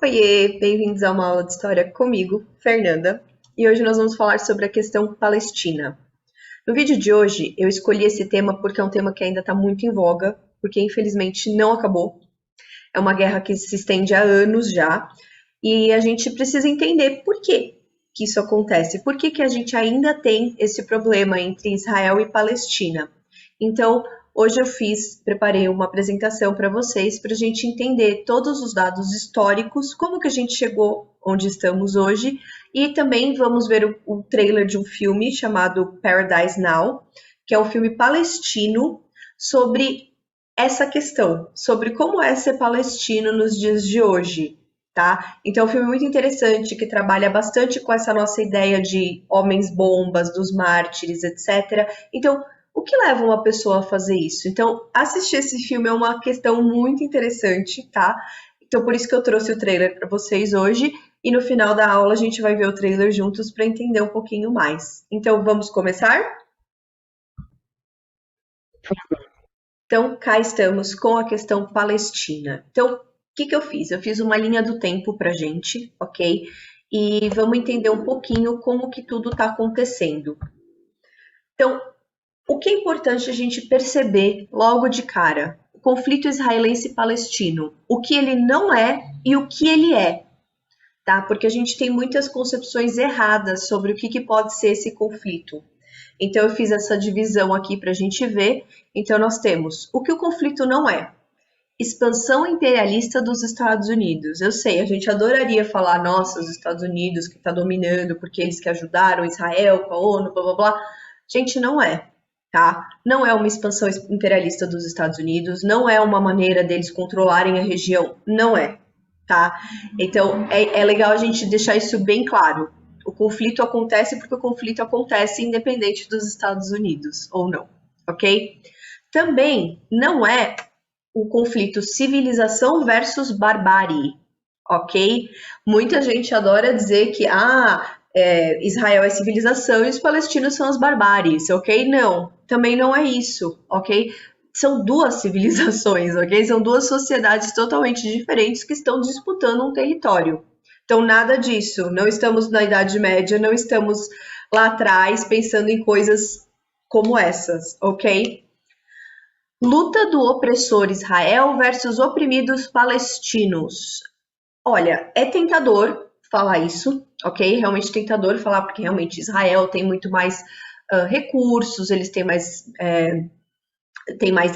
Oiê, bem-vindos a uma aula de história comigo, Fernanda, e hoje nós vamos falar sobre a questão Palestina. No vídeo de hoje, eu escolhi esse tema porque é um tema que ainda está muito em voga, porque infelizmente não acabou. É uma guerra que se estende há anos já, e a gente precisa entender por que isso acontece, por que a gente ainda tem esse problema entre Israel e Palestina. Então, hoje preparei uma apresentação para vocês para a gente entender todos os dados históricos, como que a gente chegou onde estamos hoje, e também vamos ver o trailer de um filme chamado Paradise Now, que é um filme palestino sobre essa questão, sobre como é ser palestino nos dias de hoje, tá? Então é um filme muito interessante que trabalha bastante com essa nossa ideia de homens bombas, dos mártires, etc. Então, o que leva uma pessoa a fazer isso? Então, assistir esse filme é uma questão muito interessante, tá? Então, por isso que eu trouxe o trailer para vocês hoje. E no final da aula a gente vai ver o trailer juntos para entender um pouquinho mais. Então, vamos começar? Então, cá estamos com a questão Palestina. Então, o que eu fiz? Eu fiz uma linha do tempo para gente, ok? E vamos entender um pouquinho como que tudo está acontecendo. Então, o que é importante a gente perceber logo de cara? O conflito israelense-palestino. O que ele não é e o que ele é. Tá? Porque a gente tem muitas concepções erradas sobre o que pode ser esse conflito. Então, eu fiz essa divisão aqui para a gente ver. Então, nós temos o que o conflito não é. Expansão imperialista dos Estados Unidos. Eu sei, a gente adoraria falar, nossa, os Estados Unidos que está dominando porque eles que ajudaram Israel com a ONU, blá blá blá. Gente, não é. Tá? Não é uma expansão imperialista dos Estados Unidos, não é uma maneira deles controlarem a região, não é, tá? Então, é legal a gente deixar isso bem claro. O conflito acontece porque o conflito acontece independente dos Estados Unidos, ou não, ok? Também não é o conflito civilização versus barbárie, ok? Muita gente adora dizer que, Israel é civilização e os palestinos são as barbáries, ok? Não, também não é isso, ok? São duas civilizações, ok? São duas sociedades totalmente diferentes que estão disputando um território. Então, nada disso. Não estamos na Idade Média, não estamos lá atrás pensando em coisas como essas, ok? Luta do opressor Israel versus oprimidos palestinos. Olha, é tentador falar isso, ok? Realmente tentador falar, porque realmente Israel tem muito mais recursos, eles têm mais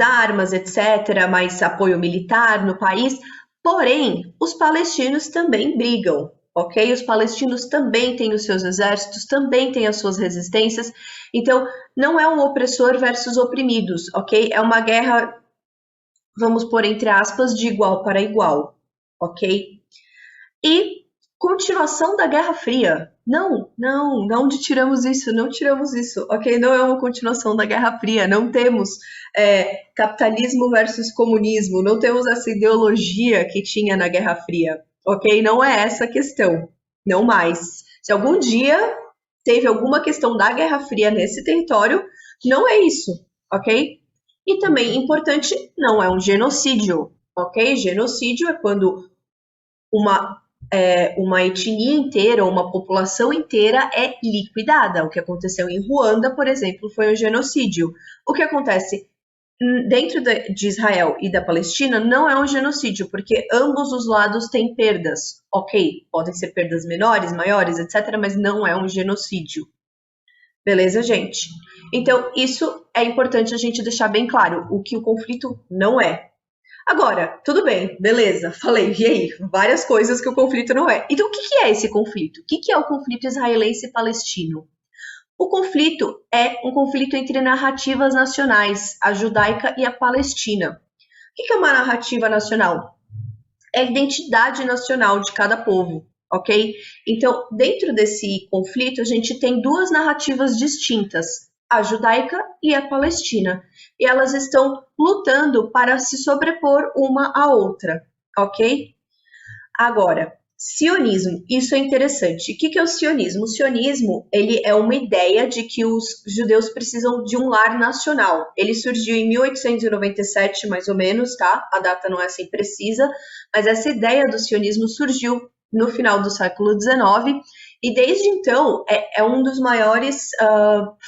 armas, etc., mais apoio militar no país. Porém, os palestinos também brigam, ok? Os palestinos também têm os seus exércitos, também têm as suas resistências. Então, não é um opressor versus oprimidos, ok? É uma guerra, vamos pôr entre aspas, de igual para igual, ok? E continuação da Guerra Fria. Não tiramos isso, não tiramos isso, ok? Não é uma continuação da Guerra Fria, não temos capitalismo versus comunismo, não temos essa ideologia que tinha na Guerra Fria, ok? Não é essa a questão, não mais. Se algum dia teve alguma questão da Guerra Fria nesse território, não é isso, ok? E também importante, não é um genocídio, ok? Genocídio é quando uma etnia inteira, uma população inteira é liquidada. O que aconteceu em Ruanda, por exemplo, foi um genocídio. O que acontece dentro de Israel e da Palestina não é um genocídio, porque ambos os lados têm perdas. Ok, podem ser perdas menores, maiores, etc., mas não é um genocídio. Beleza, gente? Então, isso é importante a gente deixar bem claro, o que o conflito não é. Agora, tudo bem, beleza, falei, e aí? Várias coisas que o conflito não é. Então, o que é esse conflito? O que é o conflito israelense e palestino? O conflito é um conflito entre narrativas nacionais, a judaica e a palestina. O que é uma narrativa nacional? É a identidade nacional de cada povo, ok? Então, dentro desse conflito, a gente tem duas narrativas distintas, a judaica e a palestina. E elas estão lutando para se sobrepor uma à outra, ok? Agora, sionismo, isso é interessante. O que é o sionismo? O sionismo, ele é uma ideia de que os judeus precisam de um lar nacional. Ele surgiu em 1897, mais ou menos, tá? A data não é assim precisa, mas essa ideia do sionismo surgiu no final do século XIX, e desde então é um dos maiores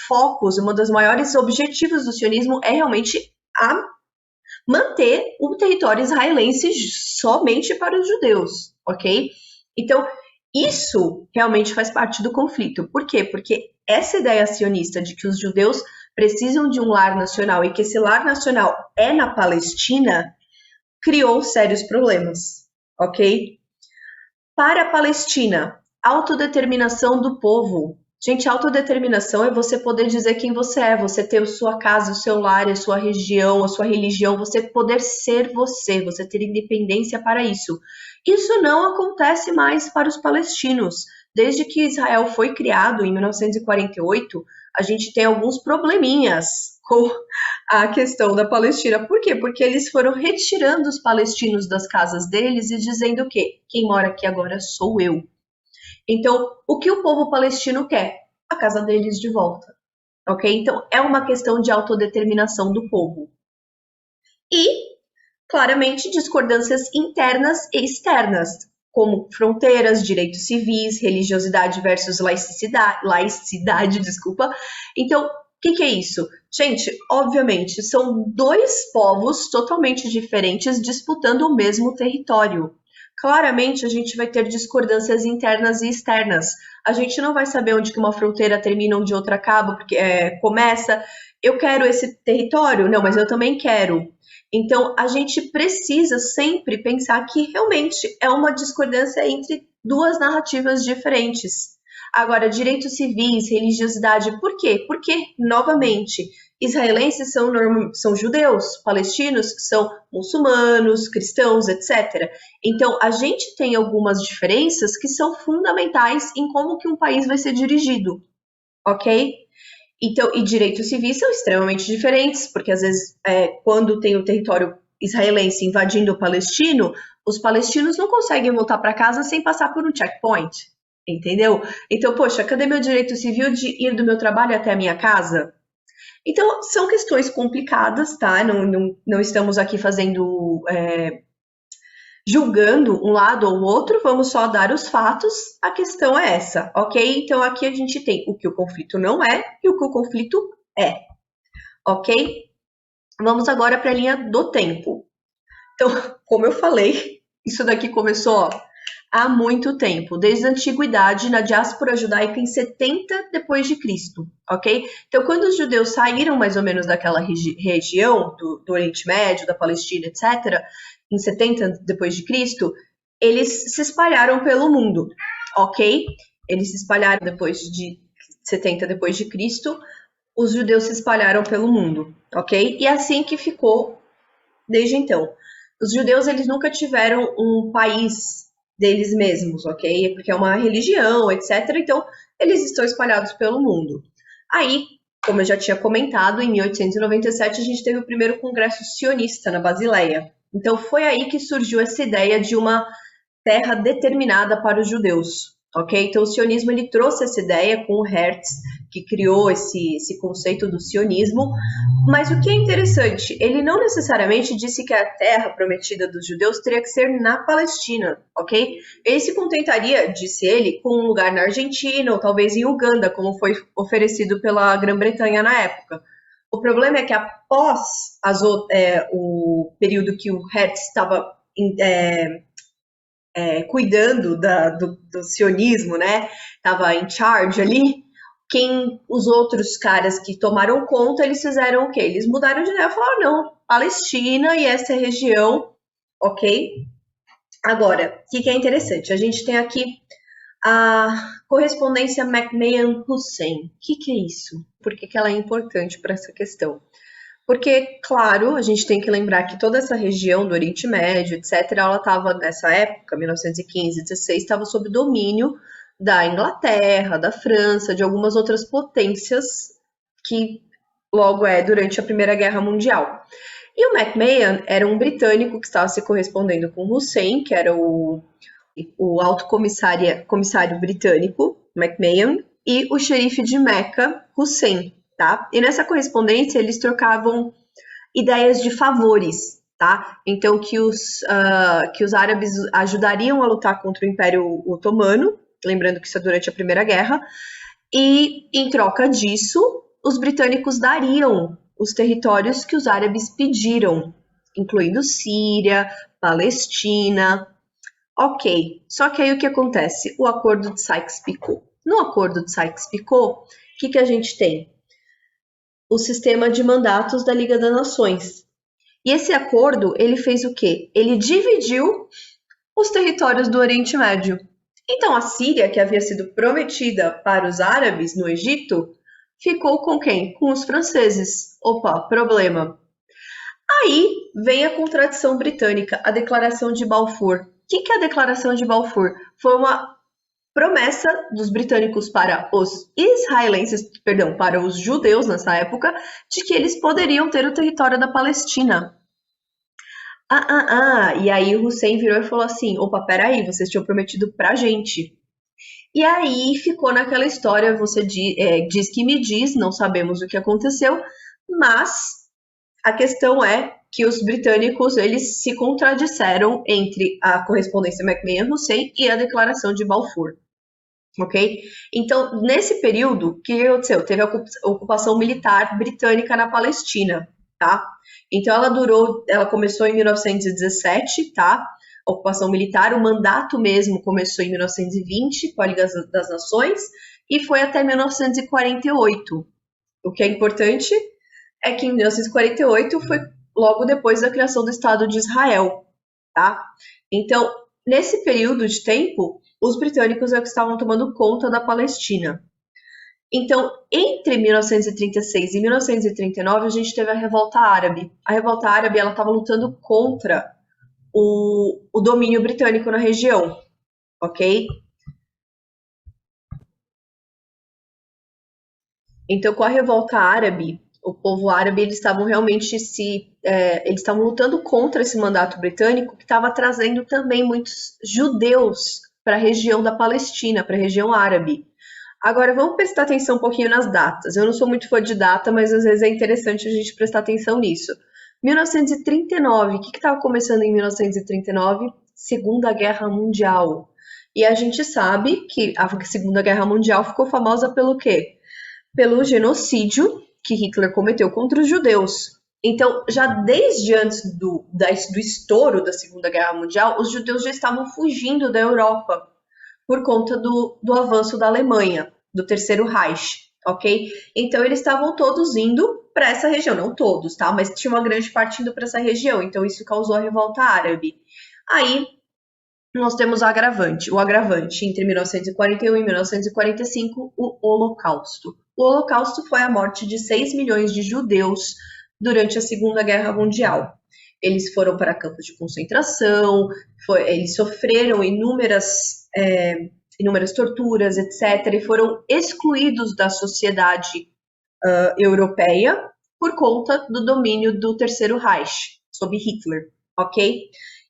focos, um dos maiores objetivos do sionismo é realmente a manter o território israelense somente para os judeus, ok? Então, isso realmente faz parte do conflito. Por quê? Porque essa ideia sionista de que os judeus precisam de um lar nacional e que esse lar nacional é na Palestina criou sérios problemas, ok? Para a Palestina, autodeterminação do povo. Gente, autodeterminação é você poder dizer quem você é, você ter a sua casa, o seu lar, a sua região, a sua religião, você poder ser você ter independência para isso. Isso não acontece mais para os palestinos. Desde que Israel foi criado em 1948, a gente tem alguns probleminhas com a questão da Palestina. Por quê? Porque eles foram retirando os palestinos das casas deles e dizendo o quê? Quem mora aqui agora sou eu. Então, o que o povo palestino quer? A casa deles de volta, ok? Então, é uma questão de autodeterminação do povo. E, claramente, discordâncias internas e externas, como fronteiras, direitos civis, religiosidade versus laicidade, desculpa. Então, o que é isso? Gente, obviamente, são dois povos totalmente diferentes disputando o mesmo território. Claramente, a gente vai ter discordâncias internas e externas. A gente não vai saber onde que uma fronteira termina, onde outra acaba, porque começa. Eu quero esse território? Não, mas eu também quero. Então, a gente precisa sempre pensar que realmente é uma discordância entre duas narrativas diferentes. Agora, direitos civis, religiosidade, por quê? Porque, novamente, israelenses são judeus, palestinos são muçulmanos, cristãos, etc. Então, a gente tem algumas diferenças que são fundamentais em como que um país vai ser dirigido, ok? Então, e direitos civis são extremamente diferentes, porque às vezes, quando tem o território israelense invadindo o palestino, os palestinos não conseguem voltar para casa sem passar por um checkpoint, entendeu? Então, poxa, cadê meu direito civil de ir do meu trabalho até a minha casa? Então, são questões complicadas, tá? Não estamos aqui fazendo julgando um lado ou outro, vamos só dar os fatos, a questão é essa, ok? Então aqui a gente tem o que o conflito não é e o que o conflito é, ok? Vamos agora para a linha do tempo. Então, como eu falei, isso daqui começou há muito tempo, desde a antiguidade, na diáspora judaica em 70 depois de Cristo, ok? Então, quando os judeus saíram mais ou menos daquela região do Oriente Médio, da Palestina, etc., em 70 depois de Cristo, eles se espalharam pelo mundo, ok? Eles se espalharam depois de 70 depois de Cristo, os judeus se espalharam pelo mundo, ok? E é assim que ficou desde então. Os judeus, eles nunca tiveram um país deles mesmos, ok? Porque é uma religião, etc. Então, eles estão espalhados pelo mundo. Aí, como eu já tinha comentado, em 1897 a gente teve o primeiro congresso sionista na Basileia. Então, foi aí que surgiu essa ideia de uma terra determinada para os judeus, ok? Então, o sionismo ele trouxe essa ideia com o Hertz, que criou esse conceito do sionismo. Mas o que é interessante, ele não necessariamente disse que a terra prometida dos judeus teria que ser na Palestina, ok? Ele se contentaria, disse ele, com um lugar na Argentina ou talvez em Uganda, como foi oferecido pela Grã-Bretanha na época. O problema é que após o período que o Hertz estava cuidando do sionismo, né? Estava em charge ali. Os outros caras que tomaram conta, eles fizeram o quê? Eles mudaram de ideia, falaram, não, Palestina e essa região, ok? Agora, o que é interessante? A gente tem aqui a correspondência McMahon-Hussein. O que é isso? Por que ela é importante para essa questão? Porque, claro, a gente tem que lembrar que toda essa região do Oriente Médio, etc., ela estava, nessa época, 1915, 16, estava sob domínio da Inglaterra, da França, de algumas outras potências que logo durante a Primeira Guerra Mundial. E o McMahon era um britânico que estava se correspondendo com Hussein, que era o o alto comissário britânico, McMahon, e o xerife de Meca, Hussein, tá? E nessa correspondência eles trocavam ideias de favores, tá? Então que os árabes ajudariam a lutar contra o Império Otomano, lembrando que isso é durante a Primeira Guerra, e em troca disso, os britânicos dariam os territórios que os árabes pediram, incluindo Síria, Palestina. Ok, só que aí o que acontece? O acordo de Sykes-Picot. No acordo de Sykes-Picot, o que a gente tem? O sistema de mandatos da Liga das Nações. E esse acordo, ele fez o quê? Ele dividiu os territórios do Oriente Médio. Então a Síria, que havia sido prometida para os árabes no Egito, ficou com quem? Com os franceses. Opa, problema. Aí vem a contradição britânica, a Declaração de Balfour. O que é a Declaração de Balfour? Foi uma promessa dos britânicos para os israelenses, perdão, para os judeus nessa época, de que eles poderiam ter o território da Palestina. E aí o Hussein virou e falou assim, opa, peraí, vocês tinham prometido pra gente. E aí ficou naquela história, você diz que me diz, não sabemos o que aconteceu, mas a questão é que os britânicos, eles se contradisseram entre a correspondência McMahon-Hussein e a Declaração de Balfour. Ok? Então, nesse período, o que aconteceu? Teve a ocupação militar britânica na Palestina, tá? Então, ela começou em 1917, tá? A ocupação militar, o mandato mesmo começou em 1920, com a Liga das Nações, e foi até 1948. O que é importante é que em 1948 foi logo depois da criação do Estado de Israel, tá? Então, nesse período de tempo, os britânicos é que estavam tomando conta da Palestina. Então, entre 1936 e 1939, a gente teve a Revolta Árabe. A Revolta Árabe estava lutando contra o domínio britânico na região, ok? Então, com a Revolta Árabe, o povo árabe, eles estavam realmente eles estavam lutando contra esse mandato britânico que estava trazendo também muitos judeus para a região da Palestina, para a região árabe. Agora, vamos prestar atenção um pouquinho nas datas. Eu não sou muito fã de data, mas às vezes é interessante a gente prestar atenção nisso. 1939, o que estava começando em 1939? Segunda Guerra Mundial. E a gente sabe que a Segunda Guerra Mundial ficou famosa pelo quê? Pelo genocídio que Hitler cometeu contra os judeus. Então, já desde antes do estouro da Segunda Guerra Mundial, os judeus já estavam fugindo da Europa por conta do avanço da Alemanha, do Terceiro Reich, ok? Então, eles estavam todos indo para essa região, não todos, tá? Mas tinha uma grande parte indo para essa região, então isso causou a Revolta Árabe. Aí, nós temos o agravante entre 1941 e 1945, o Holocausto. O Holocausto foi a morte de 6 milhões de judeus durante a Segunda Guerra Mundial. Eles foram para campos de concentração, eles sofreram inúmeras torturas, etc., e foram excluídos da sociedade europeia por conta do domínio do Terceiro Reich, sob Hitler, ok?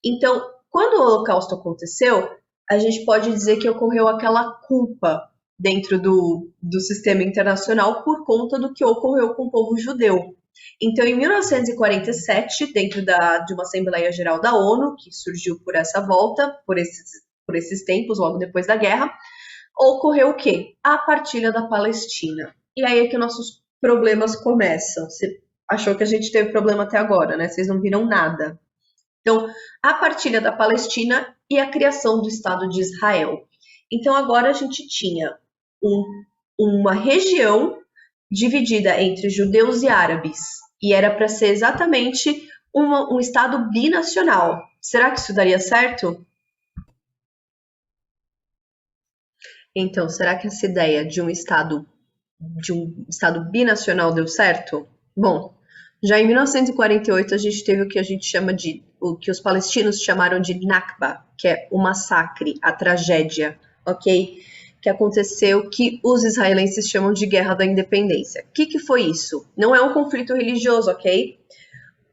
Então, quando o Holocausto aconteceu, a gente pode dizer que ocorreu aquela culpa dentro do sistema internacional por conta do que ocorreu com o povo judeu. Então, em 1947, dentro de uma Assembleia Geral da ONU, que surgiu por essa volta, por esses tempos, logo depois da guerra, ocorreu o quê? A partilha da Palestina. E aí é que nossos problemas começam. Você achou que a gente teve problema até agora, né? Vocês não viram nada. Então, a partilha da Palestina e a criação do Estado de Israel. Então, agora a gente tinha uma região dividida entre judeus e árabes. E era para ser exatamente um Estado binacional. Será que isso daria certo? Então, será que essa ideia de um Estado binacional deu certo? Bom, já em 1948 a gente teve o que os palestinos chamaram de Nakba, que é o massacre, a tragédia, ok? Que aconteceu, que os israelenses chamam de Guerra da Independência. O que foi isso? Não é um conflito religioso, ok?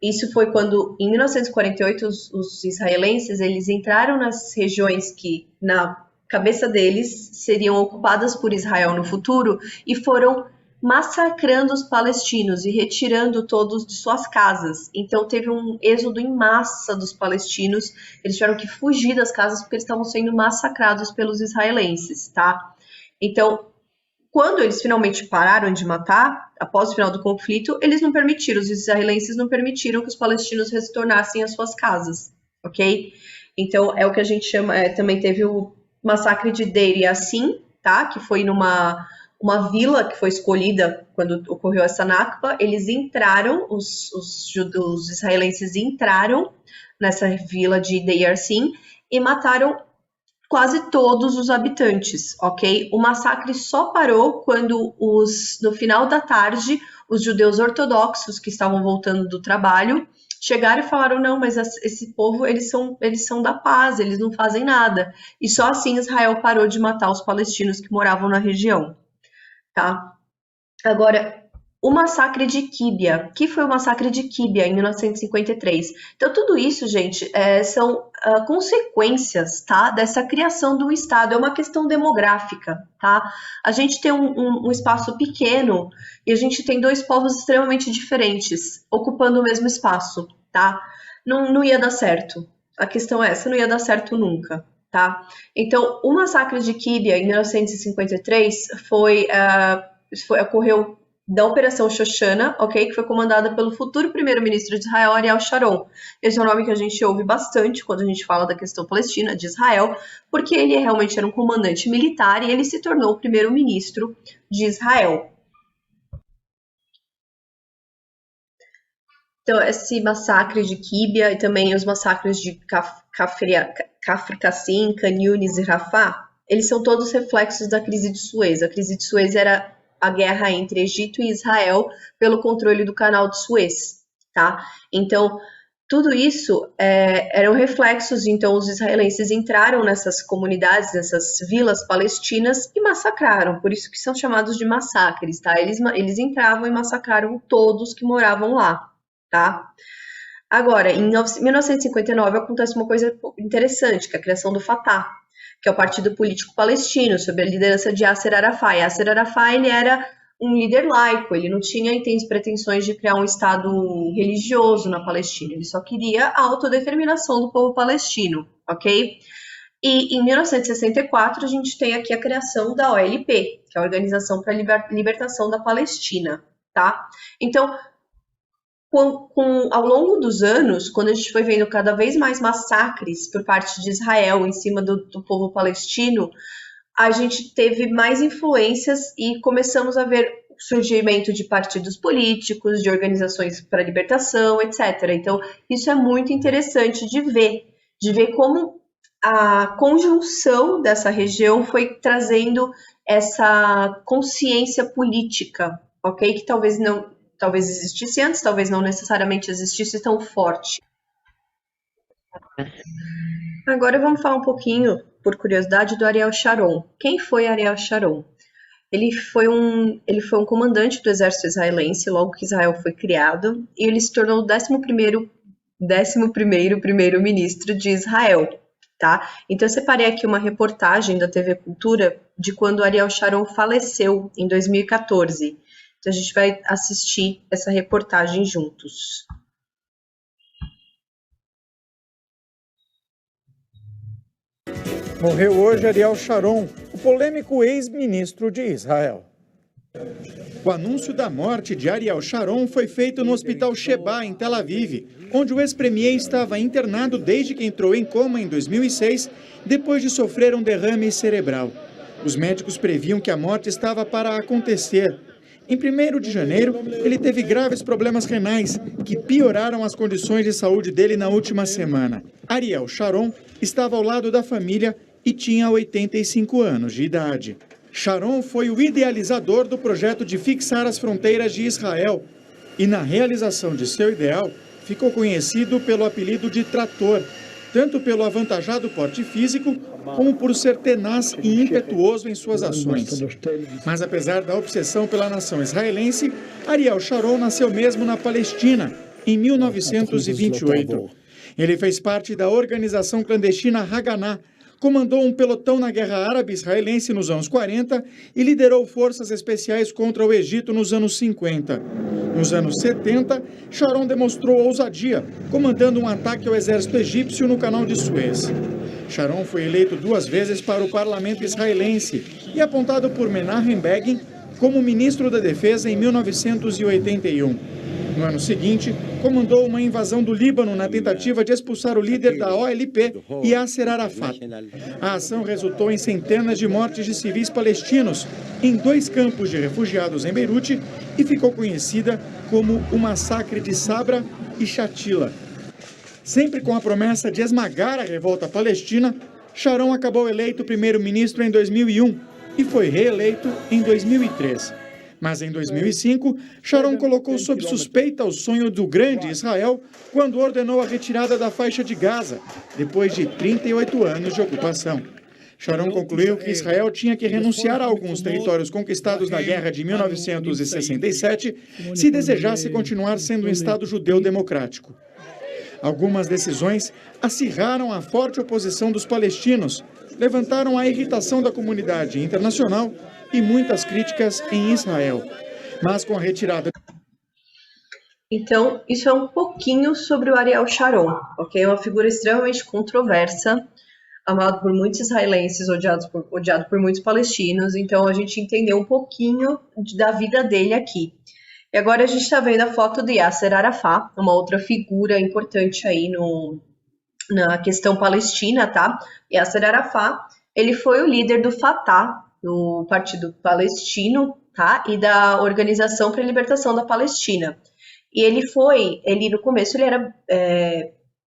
Isso foi quando, em 1948, os israelenses eles entraram nas regiões que, na cabeça deles, seriam ocupadas por Israel no futuro e foram massacrando os palestinos e retirando todos de suas casas. Então teve um êxodo em massa dos palestinos, eles tiveram que fugir das casas porque eles estavam sendo massacrados pelos israelenses, tá? Então, quando eles finalmente pararam de matar, após o final do conflito, eles não permitiram, os israelenses não permitiram que os palestinos retornassem às suas casas, ok? Então, é o que a gente chama, também teve o massacre de Deir Yassin, tá? Que foi numa vila que foi escolhida quando ocorreu essa Nakba. Eles entraram, os israelenses entraram nessa vila de Deir Yassin e mataram quase todos os habitantes, ok? O massacre só parou quando no final da tarde, os judeus ortodoxos que estavam voltando do trabalho chegaram e falaram, não, mas esse povo, eles são da paz, eles não fazem nada. E só assim Israel parou de matar os palestinos que moravam na região, tá? Agora, o massacre de Quíbia. O que foi o massacre de Quíbia em 1953? Então, tudo isso, gente, são consequências, tá, dessa criação do Estado. É uma questão demográfica, tá? A gente tem um espaço pequeno e a gente tem dois povos extremamente diferentes ocupando o mesmo espaço, tá? Não ia dar certo. A questão é essa, não ia dar certo nunca, tá? Então, o massacre de Quíbia em 1953 ocorreu da Operação Shoshana, ok? Que foi comandada pelo futuro primeiro-ministro de Israel, Ariel Sharon. Esse é um nome que a gente ouve bastante quando a gente fala da questão palestina, de Israel, porque ele realmente era um comandante militar e ele se tornou o primeiro-ministro de Israel. Então, esse massacre de Quíbia e também os massacres de Kafr Kassim, Khan Yunis e Rafah, eles são todos reflexos da crise de Suez. A crise de Suez era a guerra entre Egito e Israel pelo controle do canal de Suez, tá? Então, tudo isso eram reflexos, então os israelenses entraram nessas comunidades, nessas vilas palestinas e massacraram, por isso que são chamados de massacres, tá? Eles entravam e massacraram todos que moravam lá, tá? Agora, em 1959 acontece uma coisa interessante, que é a criação do Fatah, que é o partido político palestino, sob a liderança de Yasser Arafat. Yasser Arafat, ele era um líder laico, ele não tinha pretensões de criar um Estado religioso na Palestina, ele só queria a autodeterminação do povo palestino, ok? E em 1964 a gente tem aqui a criação da OLP, que é a Organização para a Libertação da Palestina, tá? Então, ao longo dos anos, quando a gente foi vendo cada vez mais massacres por parte de Israel em cima do povo palestino, a gente teve mais influências e começamos a ver o surgimento de partidos políticos, de organizações para a libertação, etc. Então, isso é muito interessante de ver como a conjunção dessa região foi trazendo essa consciência política, ok? Que talvez existisse antes, talvez não necessariamente existisse tão forte. Agora vamos falar um pouquinho, por curiosidade, do Ariel Sharon. Quem foi Ariel Sharon? Ele foi um comandante do exército israelense logo que Israel foi criado, e ele se tornou o 11º primeiro-ministro de Israel, tá? Então eu separei aqui uma reportagem da TV Cultura de quando Ariel Sharon faleceu em 2014. Então a gente vai assistir essa reportagem juntos. Morreu hoje Ariel Sharon, o polêmico ex-ministro de Israel. O anúncio da morte de Ariel Sharon foi feito no Hospital Sheba, em Tel Aviv, onde o ex-premier estava internado desde que entrou em coma em 2006, depois de sofrer um derrame cerebral. Os médicos previam que a morte estava para acontecer. Em 1º de janeiro, ele teve graves problemas renais, que pioraram as condições de saúde dele na última semana. Ariel Sharon estava ao lado da família e tinha 85 anos de idade. Sharon foi o idealizador do projeto de fixar as fronteiras de Israel e, na realização de seu ideal, ficou conhecido pelo apelido de Trator, tanto pelo avantajado porte físico, como por ser tenaz e impetuoso em suas ações. Mas apesar da obsessão pela nação israelense, Ariel Sharon nasceu mesmo na Palestina, em 1928. Ele fez parte da organização clandestina Haganah, comandou um pelotão na Guerra Árabe-Israelense nos anos 40 e liderou forças especiais contra o Egito nos anos 50. Nos anos 70, Sharon demonstrou ousadia, comandando um ataque ao exército egípcio no Canal de Suez. Sharon foi eleito 2 vezes para o parlamento israelense e apontado por Menachem Begin como ministro da Defesa em 1981. No ano seguinte, comandou uma invasão do Líbano na tentativa de expulsar o líder da OLP, Yasser Arafat. A ação resultou em centenas de mortes de civis palestinos em 2 campos de refugiados em Beirute e ficou conhecida como o Massacre de Sabra e Shatila. Sempre com a promessa de esmagar a revolta palestina, Sharon acabou eleito primeiro-ministro em 2001 e foi reeleito em 2003. Mas em 2005, Sharon colocou sob suspeita o sonho do grande Israel quando ordenou a retirada da faixa de Gaza, depois de 38 anos de ocupação. Sharon concluiu que Israel tinha que renunciar a alguns territórios conquistados na guerra de 1967 se desejasse continuar sendo um Estado judeu democrático. Algumas decisões acirraram a forte oposição dos palestinos, levantaram a irritação da comunidade internacional e muitas críticas em Israel. Mas com a retirada... Então, isso é um pouquinho sobre o Ariel Sharon, ok? É uma figura extremamente controversa, amado por muitos israelenses, odiado por muitos palestinos. Então, a gente entendeu um pouquinho da vida dele aqui. E agora a gente está vendo a foto de Yasser Arafat, uma outra figura importante aí na questão palestina, tá? Yasser Arafat, ele foi o líder do Fatah, do Partido Palestino, tá? E da Organização para a Libertação da Palestina. E ele no começo ele era,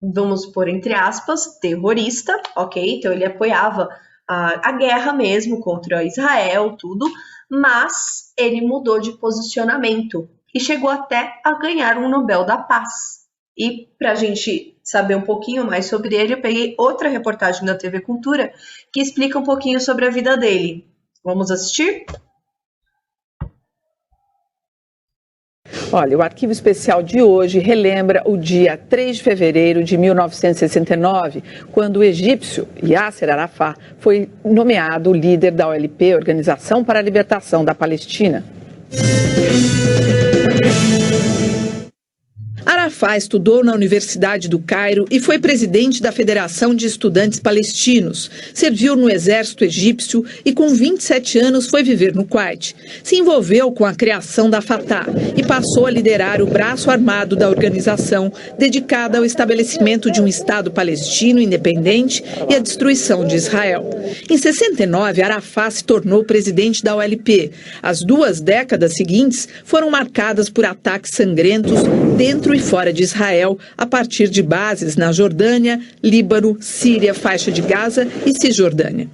vamos pôr entre aspas, terrorista, ok? Então ele apoiava a guerra mesmo contra Israel, tudo, mas ele mudou de posicionamento e chegou até a ganhar um Nobel da Paz. E para a gente saber um pouquinho mais sobre ele, eu peguei outra reportagem da TV Cultura que explica um pouquinho sobre a vida dele. Vamos assistir? Olha, o arquivo especial de hoje relembra o dia 3 de fevereiro de 1969, quando o egípcio Yasser Arafat foi nomeado líder da OLP, Organização para a Libertação da Palestina. Arafat estudou na Universidade do Cairo e foi presidente da Federação de Estudantes Palestinos. Serviu no exército egípcio e com 27 anos foi viver no Kuwait. Se envolveu com a criação da Fatah e passou a liderar o braço armado da organização, dedicada ao estabelecimento de um Estado palestino independente e à destruição de Israel. Em 69, Arafat se tornou presidente da OLP. As 2 décadas seguintes foram marcadas por ataques sangrentos dentro e fora de Israel, a partir de bases na Jordânia, Líbano, Síria, Faixa de Gaza e Cisjordânia.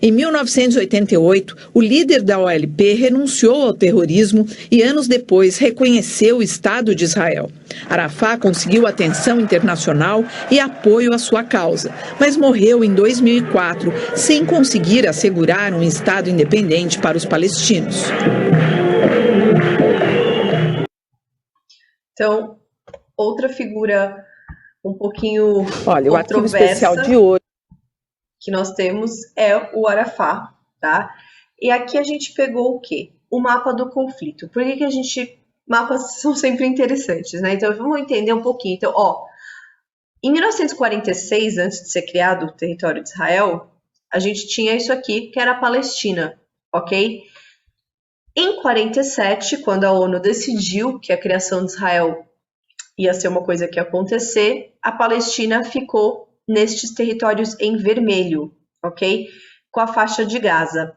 Em 1988, o líder da OLP renunciou ao terrorismo e anos depois reconheceu o Estado de Israel. Arafat conseguiu atenção internacional e apoio à sua causa, mas morreu em 2004 sem conseguir assegurar um Estado independente para os palestinos. Então, outra figura um pouquinho Olha, o arquivo especial de hoje que nós temos é o Arafat, tá? E aqui a gente pegou o quê? O mapa do conflito. Por que a gente... Mapas são sempre interessantes, né? Então, vamos entender um pouquinho. Então, em 1946, antes de ser criado o território de Israel, a gente tinha isso aqui, que era a Palestina, ok? Em 47, quando a ONU decidiu que a criação de Israel ia ser uma coisa que ia acontecer, a Palestina ficou nestes territórios em vermelho, ok? Com a faixa de Gaza.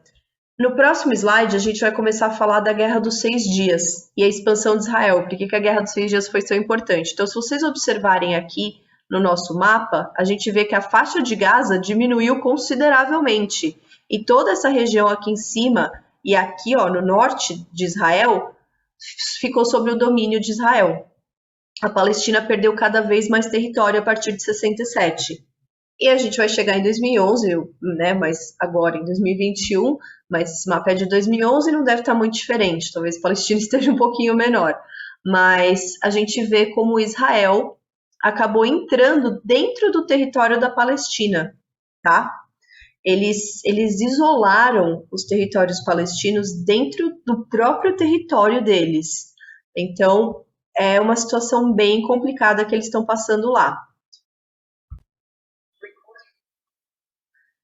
No próximo slide, a gente vai começar a falar da Guerra dos 6 Dias e a expansão de Israel. Por que a Guerra dos 6 Dias foi tão importante? Então, se vocês observarem aqui no nosso mapa, a gente vê que a faixa de Gaza diminuiu consideravelmente. E toda essa região aqui em cima e aqui, no norte de Israel, ficou sob o domínio de Israel. A Palestina perdeu cada vez mais território a partir de 67. E a gente vai chegar em 2011, né, mas agora em 2021, mas esse mapa é de 2011 e não deve estar muito diferente. Talvez a Palestina esteja um pouquinho menor. mas a gente vê como Israel acabou entrando dentro do território da Palestina, tá? Eles isolaram os territórios palestinos dentro do próprio território deles. Então, é uma situação bem complicada que eles estão passando lá.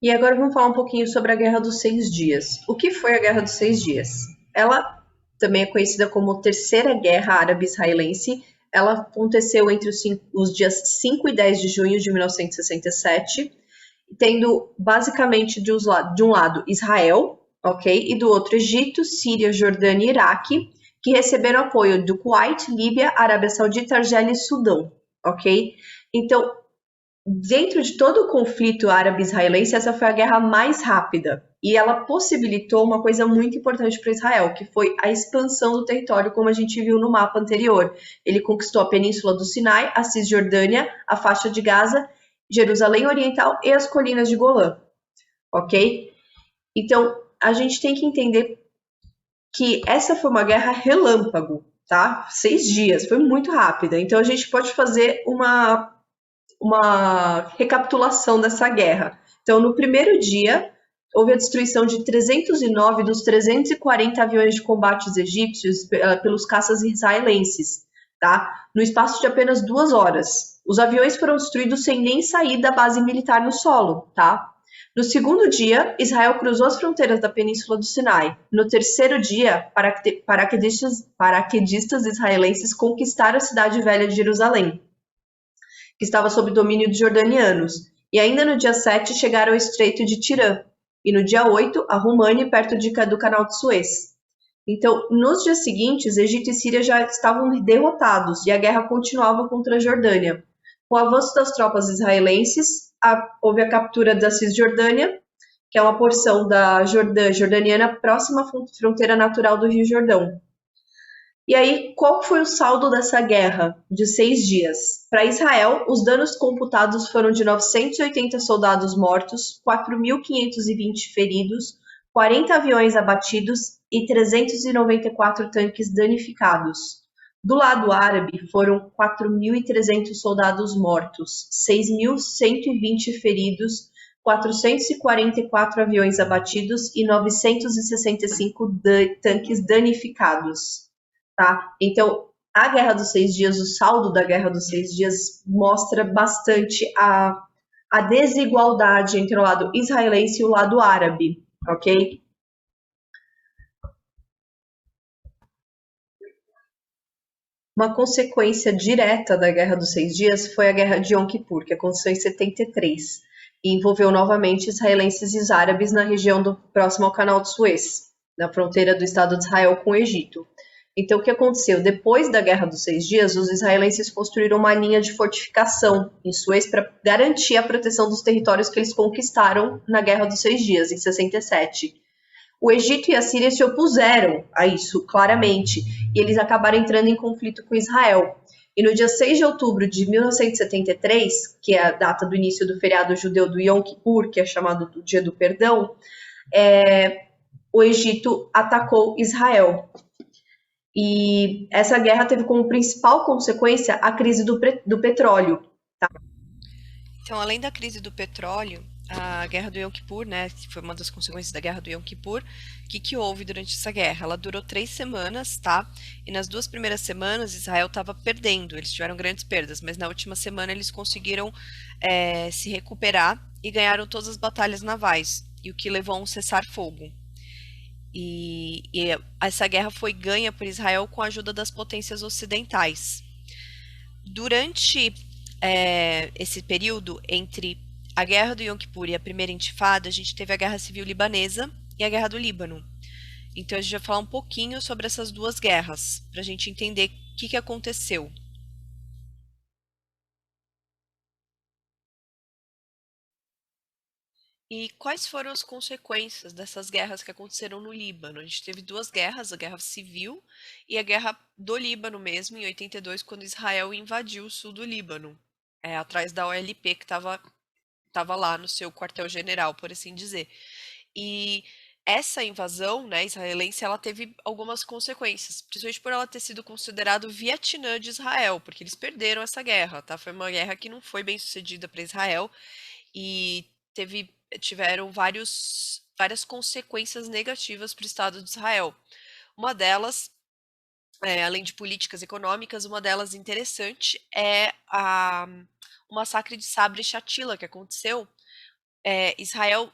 E agora vamos falar um pouquinho sobre a Guerra dos Seis Dias. O que foi a Guerra dos Seis Dias? Ela também é conhecida como Terceira Guerra Árabe-Israelense. Ela aconteceu entre os dias 5 e 10 de junho de 1967, tendo basicamente de um lado Israel, ok? E do outro Egito, Síria, Jordânia e Iraque, que receberam apoio do Kuwait, Líbia, Arábia Saudita, Argélia e Sudão, ok? Então, dentro de todo o conflito árabe-israelense, essa foi a guerra mais rápida. E ela possibilitou uma coisa muito importante para Israel, que foi a expansão do território, como a gente viu no mapa anterior. Ele conquistou a Península do Sinai, a Cisjordânia, a faixa de Gaza, Jerusalém Oriental e as colinas de Golã, ok? Então, a gente tem que entender que essa foi uma guerra relâmpago, tá? 6 dias, foi muito rápida. Então, a gente pode fazer uma recapitulação dessa guerra. Então, no primeiro dia, houve a destruição de 309 dos 340 aviões de combate egípcios pelos caças israelenses, tá? No espaço de apenas 2 horas. Os aviões foram destruídos sem nem sair da base militar no solo, tá? No segundo dia, Israel cruzou as fronteiras da Península do Sinai. No terceiro dia, paraquedistas israelenses conquistaram a cidade velha de Jerusalém, que estava sob domínio dos jordanianos. E ainda no dia 7 chegaram ao Estreito de Tirã. E no dia 8, a Romani, perto do Canal de Suez. Então, nos dias seguintes, Egito e Síria já estavam derrotados e a guerra continuava contra a Jordânia. Com o avanço das tropas israelenses, houve a captura da Cisjordânia, que é uma porção da jordaniana próxima à fronteira natural do Rio Jordão. E aí, qual foi o saldo dessa guerra de 6 dias? Para Israel, os danos computados foram de 980 soldados mortos, 4.520 feridos, 40 aviões abatidos e 394 tanques danificados. Do lado árabe, foram 4.300 soldados mortos, 6.120 feridos, 444 aviões abatidos e 965 tanques danificados. Tá? Então, a Guerra dos 6 Dias, o saldo da Guerra dos 6 Dias mostra bastante a desigualdade entre o lado israelense e o lado árabe, ok? Uma consequência direta da Guerra dos 6 Dias foi a Guerra de Yom Kippur, que aconteceu em 73, e envolveu novamente israelenses e árabes na região próxima ao Canal de Suez, na fronteira do Estado de Israel com o Egito. Então, o que aconteceu? Depois da Guerra dos 6 Dias, os israelenses construíram uma linha de fortificação em Suez para garantir a proteção dos territórios que eles conquistaram na Guerra dos 6 Dias, em 67. O Egito e a Síria se opuseram a isso, claramente, e eles acabaram entrando em conflito com Israel. E no dia 6 de outubro de 1973, que é a data do início do feriado judeu do Yom Kippur, que é chamado do Dia do Perdão, o Egito atacou Israel. E essa guerra teve como principal consequência a crise do petróleo. Tá? Então, além da crise do petróleo, a guerra do Yom Kippur, né, que foi uma das consequências da guerra do Yom Kippur, o que houve durante essa guerra? Ela durou 3 semanas, tá? E nas 2 primeiras semanas, Israel estava perdendo, eles tiveram grandes perdas, mas na última semana eles conseguiram se recuperar e ganharam todas as batalhas navais, e o que levou a um cessar-fogo. E essa guerra foi ganha por Israel com a ajuda das potências ocidentais. Durante esse período entre a guerra do Yom Kippur e a primeira intifada, a gente teve a guerra civil libanesa e a guerra do Líbano. Então a gente vai falar um pouquinho sobre essas duas guerras, para a gente entender o que aconteceu. E quais foram as consequências dessas guerras que aconteceram no Líbano? A gente teve 2 guerras, a guerra civil e a guerra do Líbano mesmo, em 82, quando Israel invadiu o sul do Líbano, atrás da OLP que estava lá no seu quartel-general, por assim dizer. E essa invasão, né, israelense, ela teve algumas consequências, principalmente por ela ter sido considerado Vietnã de Israel, porque eles perderam essa guerra, tá? Foi uma guerra que não foi bem sucedida para Israel e tiveram várias consequências negativas para o Estado de Israel. Uma delas, além de políticas econômicas, uma delas interessante é o massacre de Sabra e Shatila, que aconteceu. Israel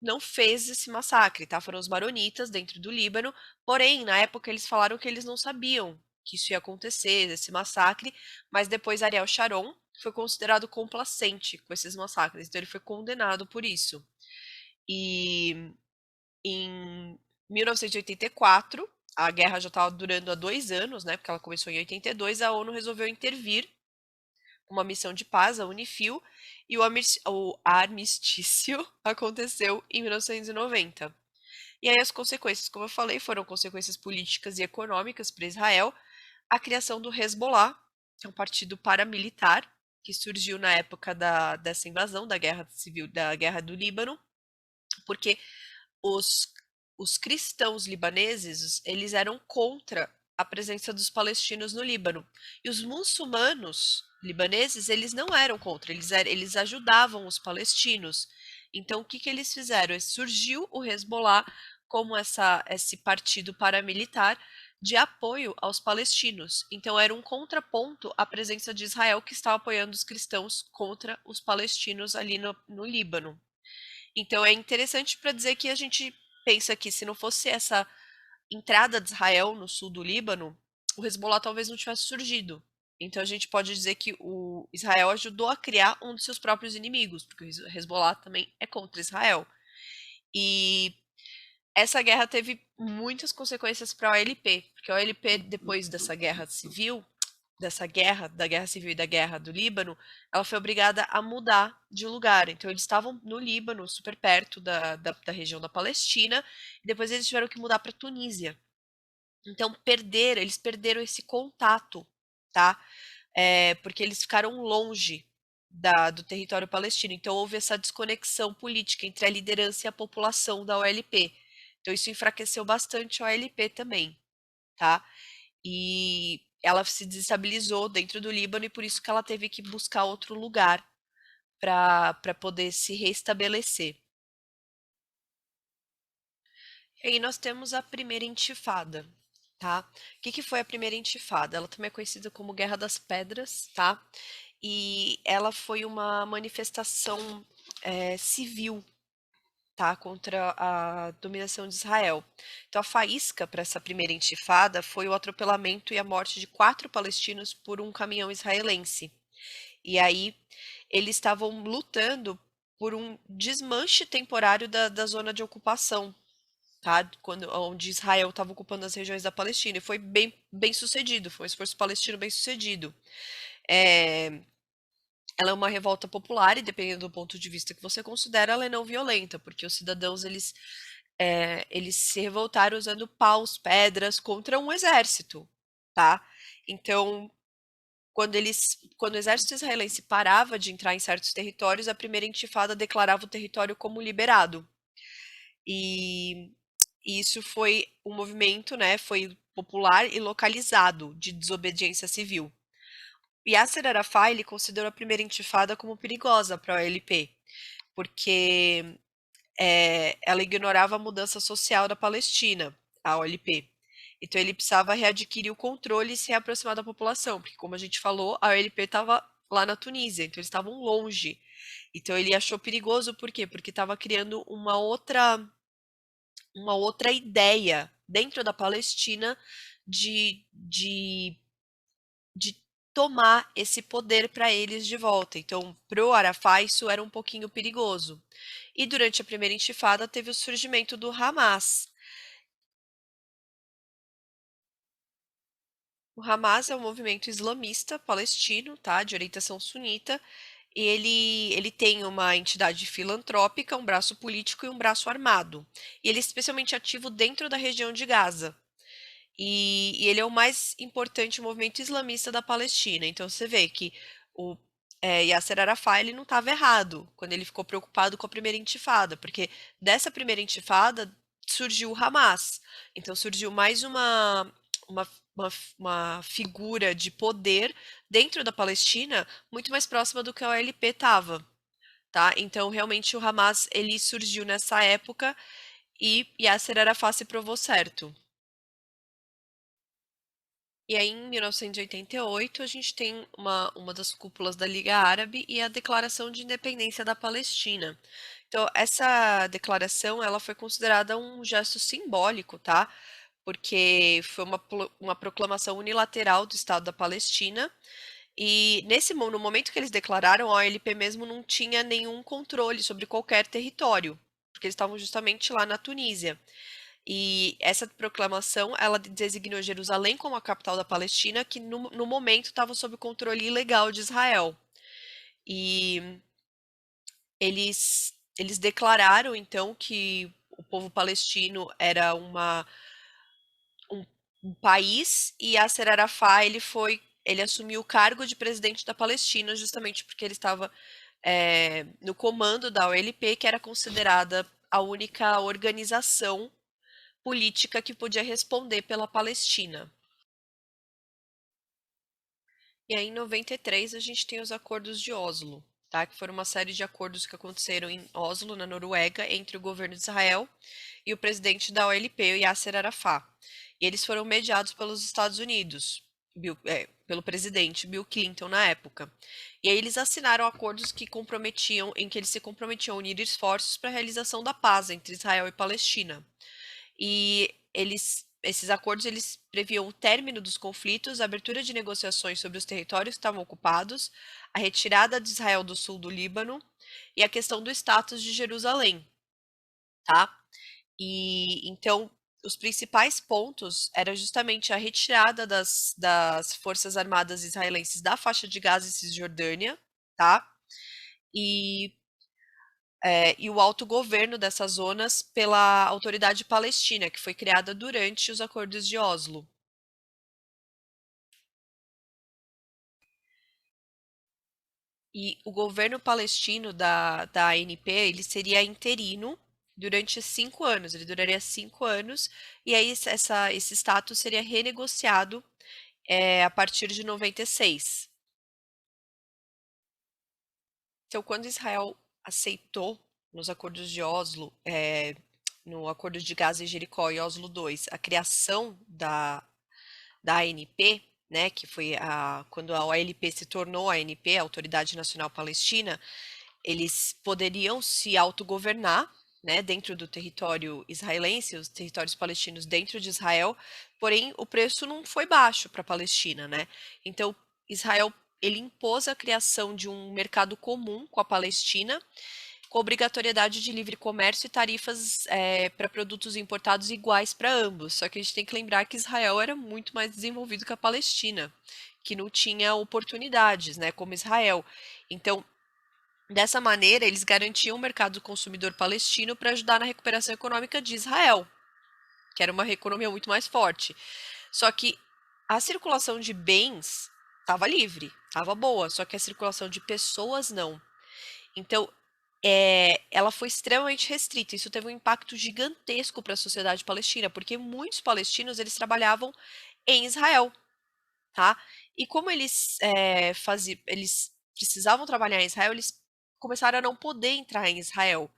não fez esse massacre, tá? Foram os maronitas dentro do Líbano, porém, na época eles falaram que eles não sabiam que isso ia acontecer, esse massacre, mas depois Ariel Sharon foi considerado complacente com esses massacres, então ele foi condenado por isso. E em 1984, a guerra já estava durando há 2 anos, né? Porque ela começou em 82, a ONU resolveu intervir uma missão de paz, a UNIFIL, e o armistício aconteceu em 1990. E aí as consequências, como eu falei, foram consequências políticas e econômicas para Israel, a criação do Hezbollah, que é um partido paramilitar, que surgiu na época dessa invasão, da guerra civil, da guerra do Líbano, porque os cristãos libaneses, eles eram contra a presença dos palestinos no Líbano. E os muçulmanos libaneses, eles não eram contra, eles ajudavam os palestinos. Então, o que eles fizeram? Surgiu o Hezbollah como esse partido paramilitar de apoio aos palestinos. Então, era um contraponto à presença de Israel, que estava apoiando os cristãos contra os palestinos ali no Líbano. Então, é interessante para dizer que a gente pensa que se não fosse essa entrada de Israel no sul do Líbano, o Hezbollah talvez não tivesse surgido. Então a gente pode dizer que o Israel ajudou a criar um de seus próprios inimigos, porque o Hezbollah também é contra Israel. E essa guerra teve muitas consequências para a OLP, porque a OLP, depois dessa guerra civil, da guerra civil e da guerra do Líbano, ela foi obrigada a mudar de lugar. Então eles estavam no Líbano, super perto da região da Palestina, e depois eles tiveram que mudar para Tunísia. Então eles perderam esse contato, tá? Porque eles ficaram longe do território palestino. Então houve essa desconexão política entre a liderança e a população da OLP. Então isso enfraqueceu bastante a OLP também, tá? E ela se desestabilizou dentro do Líbano e por isso que ela teve que buscar outro lugar para poder se restabelecer. E aí nós temos a primeira intifada, tá? O que foi a primeira intifada? Ela também é conhecida como Guerra das Pedras, tá? E ela foi uma manifestação civil, tá? Contra a dominação de Israel. Então a faísca para essa primeira intifada foi o atropelamento e a morte de 4 palestinos por um caminhão israelense. E aí eles estavam lutando por um desmanche temporário da zona de ocupação, tá? Onde Israel estava ocupando as regiões da Palestina. E foi bem sucedido, foi um esforço palestino bem sucedido. Ela é uma revolta popular e, dependendo do ponto de vista que você considera, ela é não violenta, porque os cidadãos eles se revoltaram usando paus, pedras contra um exército, tá? Então, quando o exército israelense parava de entrar em certos territórios, a primeira intifada declarava o território como liberado. E isso foi um movimento, né, foi popular e localizado de desobediência civil. Yasser Arafat, ele considerou a primeira intifada como perigosa para a OLP, porque ela ignorava a mudança social da Palestina, a OLP. Então ele precisava readquirir o controle e se reaproximar da população, porque como a gente falou, a OLP estava lá na Tunísia, então eles estavam longe. Então ele achou perigoso, por quê? Porque estava criando uma outra ideia dentro da Palestina de tomar esse poder para eles de volta. Então, pro Arafat, isso era um pouquinho perigoso. E durante a primeira intifada teve o surgimento do Hamas. O Hamas é um movimento islamista palestino, tá, de orientação sunita, e ele tem uma entidade filantrópica, um braço político e um braço armado. E ele é especialmente ativo dentro da região de Gaza. E ele é o mais importante movimento islamista da Palestina. Então você vê que o Yasser Arafat ele não estava errado quando ele ficou preocupado com a primeira intifada, porque dessa primeira intifada surgiu o Hamas. Então surgiu mais uma, uma figura de poder dentro da Palestina muito mais próxima do que a OLP estava, tá? Então realmente o Hamas ele surgiu nessa época e Yasser Arafat se provou certo. E aí, em 1988, a gente tem uma das cúpulas da Liga Árabe e a Declaração de Independência da Palestina. Então, essa declaração, ela foi considerada um gesto simbólico, tá? Porque foi uma proclamação unilateral do Estado da Palestina. E no momento que eles declararam, a OLP mesmo não tinha nenhum controle sobre qualquer território, porque eles estavam justamente lá na Tunísia. E essa proclamação, ela designou Jerusalém como a capital da Palestina, que no momento estava sob o controle ilegal de Israel. E eles declararam, então, que o povo palestino era um país e Yasser Arafat, ele assumiu o cargo de presidente da Palestina justamente porque ele estava no comando da OLP, que era considerada a única organização política que podia responder pela Palestina. E aí, em 93, a gente tem os acordos de Oslo, tá? Que foram uma série de acordos que aconteceram em Oslo, na Noruega, entre o governo de Israel e o presidente da OLP, o Yasser Arafat. E eles foram mediados pelos Estados Unidos, pelo presidente Bill Clinton na época. E aí eles assinaram acordos em que eles se comprometiam a unir esforços para a realização da paz entre Israel e Palestina. E esses acordos eles previam o término dos conflitos, a abertura de negociações sobre os territórios que estavam ocupados, a retirada de Israel do sul do Líbano e a questão do status de Jerusalém, tá? E então os principais pontos eram justamente a retirada das forças armadas israelenses da faixa de Gaza e Cisjordânia, tá? E e o autogoverno dessas zonas pela Autoridade Palestina, que foi criada durante os acordos de Oslo. E o governo palestino da ANP, ele seria interino durante 5 anos, ele duraria 5 anos, e aí esse status seria renegociado a partir de 96. Então, quando Israel aceitou nos acordos de Oslo, no acordo de Gaza e Jericó e Oslo II, a criação da ANP, né, que foi quando a OLP se tornou a ANP, a Autoridade Nacional Palestina, eles poderiam se autogovernar, né, dentro do território israelense, os territórios palestinos dentro de Israel, porém o preço não foi baixo para a Palestina, né? Então Israel ele impôs a criação de um mercado comum com a Palestina, com obrigatoriedade de livre comércio e tarifas para produtos importados iguais para ambos. Só que a gente tem que lembrar que Israel era muito mais desenvolvido que a Palestina, que não tinha oportunidades, né, como Israel. Então, dessa maneira, eles garantiam o mercado consumidor palestino para ajudar na recuperação econômica de Israel, que era uma economia muito mais forte. Só que a circulação de bens estava livre, estava boa, só que a circulação de pessoas não. Então, ela foi extremamente restrita. Isso teve um impacto gigantesco para a sociedade palestina, porque muitos palestinos eles trabalhavam em Israel, tá? E como eles precisavam trabalhar em Israel, eles começaram a não poder entrar em Israel.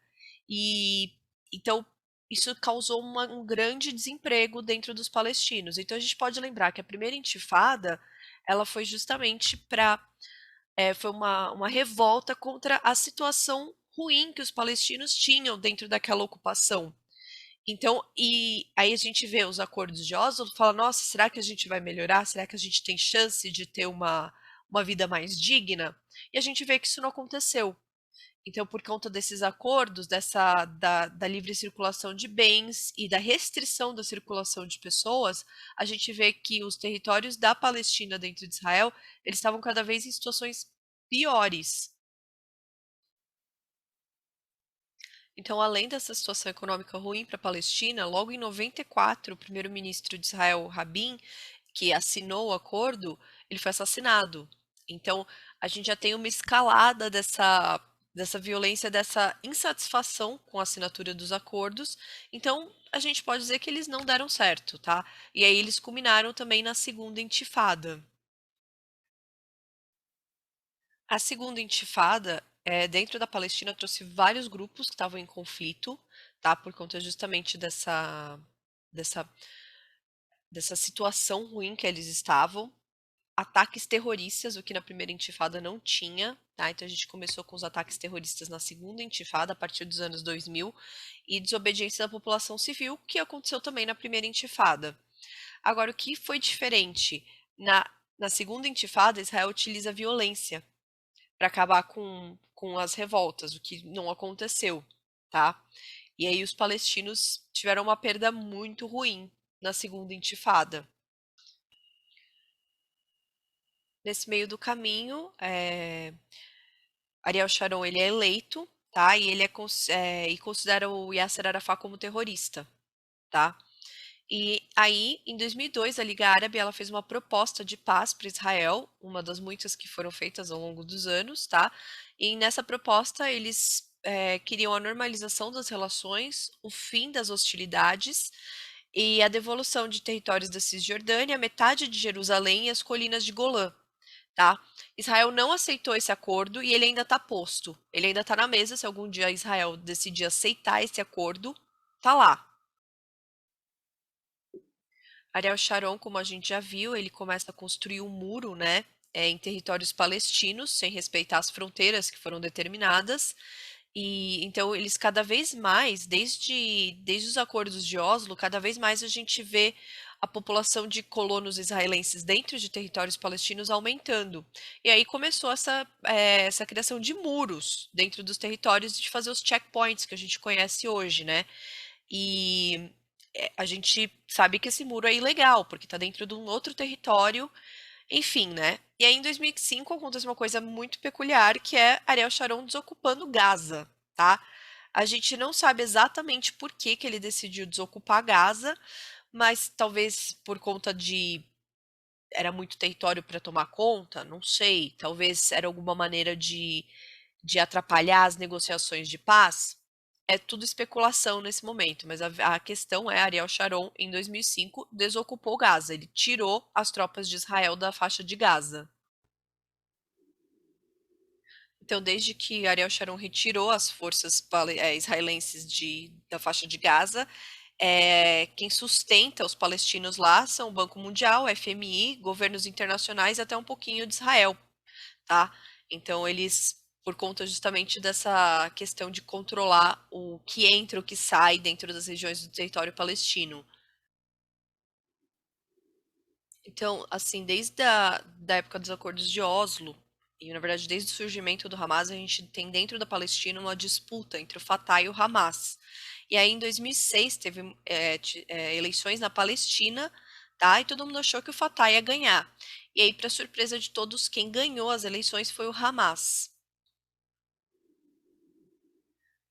E então isso causou um grande desemprego dentro dos palestinos. Então a gente pode lembrar que a primeira intifada ela foi justamente foi uma revolta contra a situação ruim que os palestinos tinham dentro daquela ocupação. Então, e aí a gente vê os acordos de Oslo, fala, nossa, será que a gente vai melhorar? Será que a gente tem chance de ter uma vida mais digna? E a gente vê que isso não aconteceu. Então, por conta desses acordos, da livre circulação de bens e da restrição da circulação de pessoas, a gente vê que os territórios da Palestina dentro de Israel, eles estavam cada vez em situações piores. Então, além dessa situação econômica ruim para a Palestina, logo em 94, o primeiro-ministro de Israel, Rabin, que assinou o acordo, ele foi assassinado. Então, a gente já tem uma escalada dessa violência, dessa insatisfação com a assinatura dos acordos. Então, a gente pode dizer que eles não deram certo, tá? E aí eles culminaram também na segunda intifada. A segunda intifada, dentro da Palestina, trouxe vários grupos que estavam em conflito, tá? Por conta justamente dessa, dessa situação ruim que eles estavam. Ataques terroristas, o que na primeira intifada não tinha, tá? Então a gente começou com os ataques terroristas na segunda intifada, a partir dos anos 2000, e desobediência da população civil, que aconteceu também na primeira intifada. Agora, o que foi diferente? Na segunda intifada, Israel utiliza violência para acabar com as revoltas, o que não aconteceu, tá? E aí os palestinos tiveram uma perda muito ruim na segunda intifada. Nesse meio do caminho, Ariel Sharon ele é eleito, tá? E ele e considera o Yasser Arafat como terrorista, tá? E aí, em 2002, a Liga Árabe ela fez uma proposta de paz para Israel, uma das muitas que foram feitas ao longo dos anos, tá? E nessa proposta eles queriam a normalização das relações, o fim das hostilidades e a devolução de territórios da Cisjordânia, metade de Jerusalém e as colinas de Golã. Tá? Israel não aceitou esse acordo e ele ainda está posto. Ele ainda está na mesa. Se algum dia Israel decidir aceitar esse acordo, tá lá. Ariel Sharon, como a gente já viu, ele começa a construir um muro, né, em territórios palestinos, sem respeitar as fronteiras que foram determinadas. E então eles cada vez mais, desde os acordos de Oslo, cada vez mais a gente vê a população de colonos israelenses dentro de territórios palestinos aumentando. E aí começou essa criação de muros dentro dos territórios, de fazer os checkpoints que a gente conhece hoje, né? E a gente sabe que esse muro é ilegal, porque está dentro de um outro território, enfim, né? E aí em 2005 acontece uma coisa muito peculiar, que é Ariel Sharon desocupando Gaza, tá? A gente não sabe exatamente por que ele decidiu desocupar Gaza, mas talvez por conta era muito território para tomar conta, não sei, talvez era alguma maneira de atrapalhar as negociações de paz. É tudo especulação nesse momento, mas a questão é, Ariel Sharon, em 2005, desocupou Gaza, ele tirou as tropas de Israel da faixa de Gaza. Então, desde que Ariel Sharon retirou as forças israelenses da faixa de Gaza, quem sustenta os palestinos lá são o Banco Mundial, o FMI, governos internacionais e até um pouquinho de Israel, tá? Então, eles, por conta justamente dessa questão de controlar o que entra, o que sai dentro das regiões do território palestino. Então, assim, desde da época dos acordos de Oslo, e na verdade desde o surgimento do Hamas, a gente tem dentro da Palestina uma disputa entre o Fatah e o Hamas. E aí em 2006 teve eleições na Palestina, tá? E todo mundo achou que o Fatah ia ganhar. E aí, para surpresa de todos, quem ganhou as eleições foi o Hamas.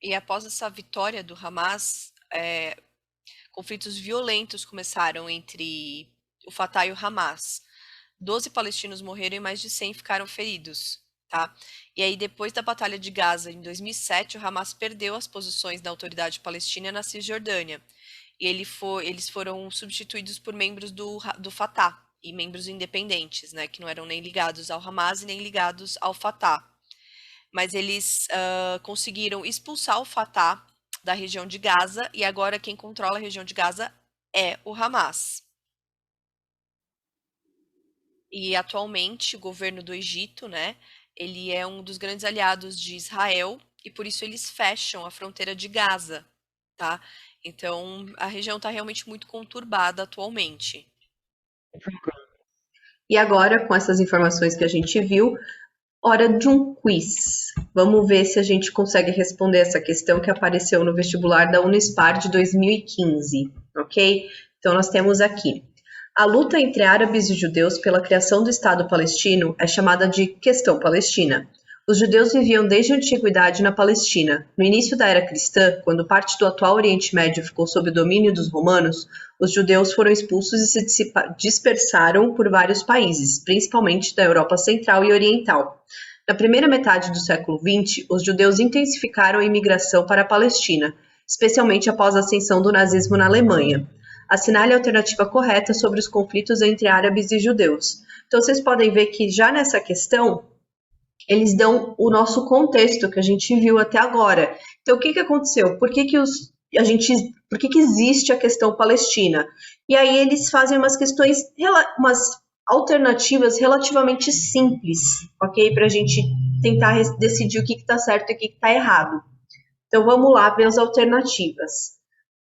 E após essa vitória do Hamas, conflitos violentos começaram entre o Fatah e o Hamas. 12 palestinos morreram e mais de 100 ficaram feridos, tá? E aí, depois da Batalha de Gaza, em 2007, o Hamas perdeu as posições da autoridade palestina na Cisjordânia. E eles foram substituídos por membros do Fatah, e membros independentes, né? Que não eram nem ligados ao Hamas e nem ligados ao Fatah. Mas eles conseguiram expulsar o Fatah da região de Gaza, e agora quem controla a região de Gaza é o Hamas. E atualmente o governo do Egito, né, ele é um dos grandes aliados de Israel e por isso eles fecham a fronteira de Gaza, tá? Então a região está realmente muito conturbada atualmente. E agora, com essas informações que a gente viu, hora de um quiz. Vamos ver se a gente consegue responder essa questão que apareceu no vestibular da Unispar de 2015, ok? Então nós temos aqui. A luta entre árabes e judeus pela criação do Estado palestino é chamada de Questão Palestina. Os judeus viviam desde a antiguidade na Palestina. No início da era cristã, quando parte do atual Oriente Médio ficou sob o domínio dos romanos, os judeus foram expulsos e se dispersaram por vários países, principalmente da Europa Central e Oriental. Na primeira metade do século XX, os judeus intensificaram a imigração para a Palestina, especialmente após a ascensão do nazismo na Alemanha. Assinale a alternativa correta sobre os conflitos entre árabes e judeus. Então, vocês podem ver que já nessa questão, eles dão o nosso contexto que a gente viu até agora. Então, o que aconteceu? Por que existe a questão palestina? E aí eles fazem umas questões, umas alternativas relativamente simples, ok? Para a gente tentar decidir o que está certo e o que está errado. Então, vamos lá ver as alternativas.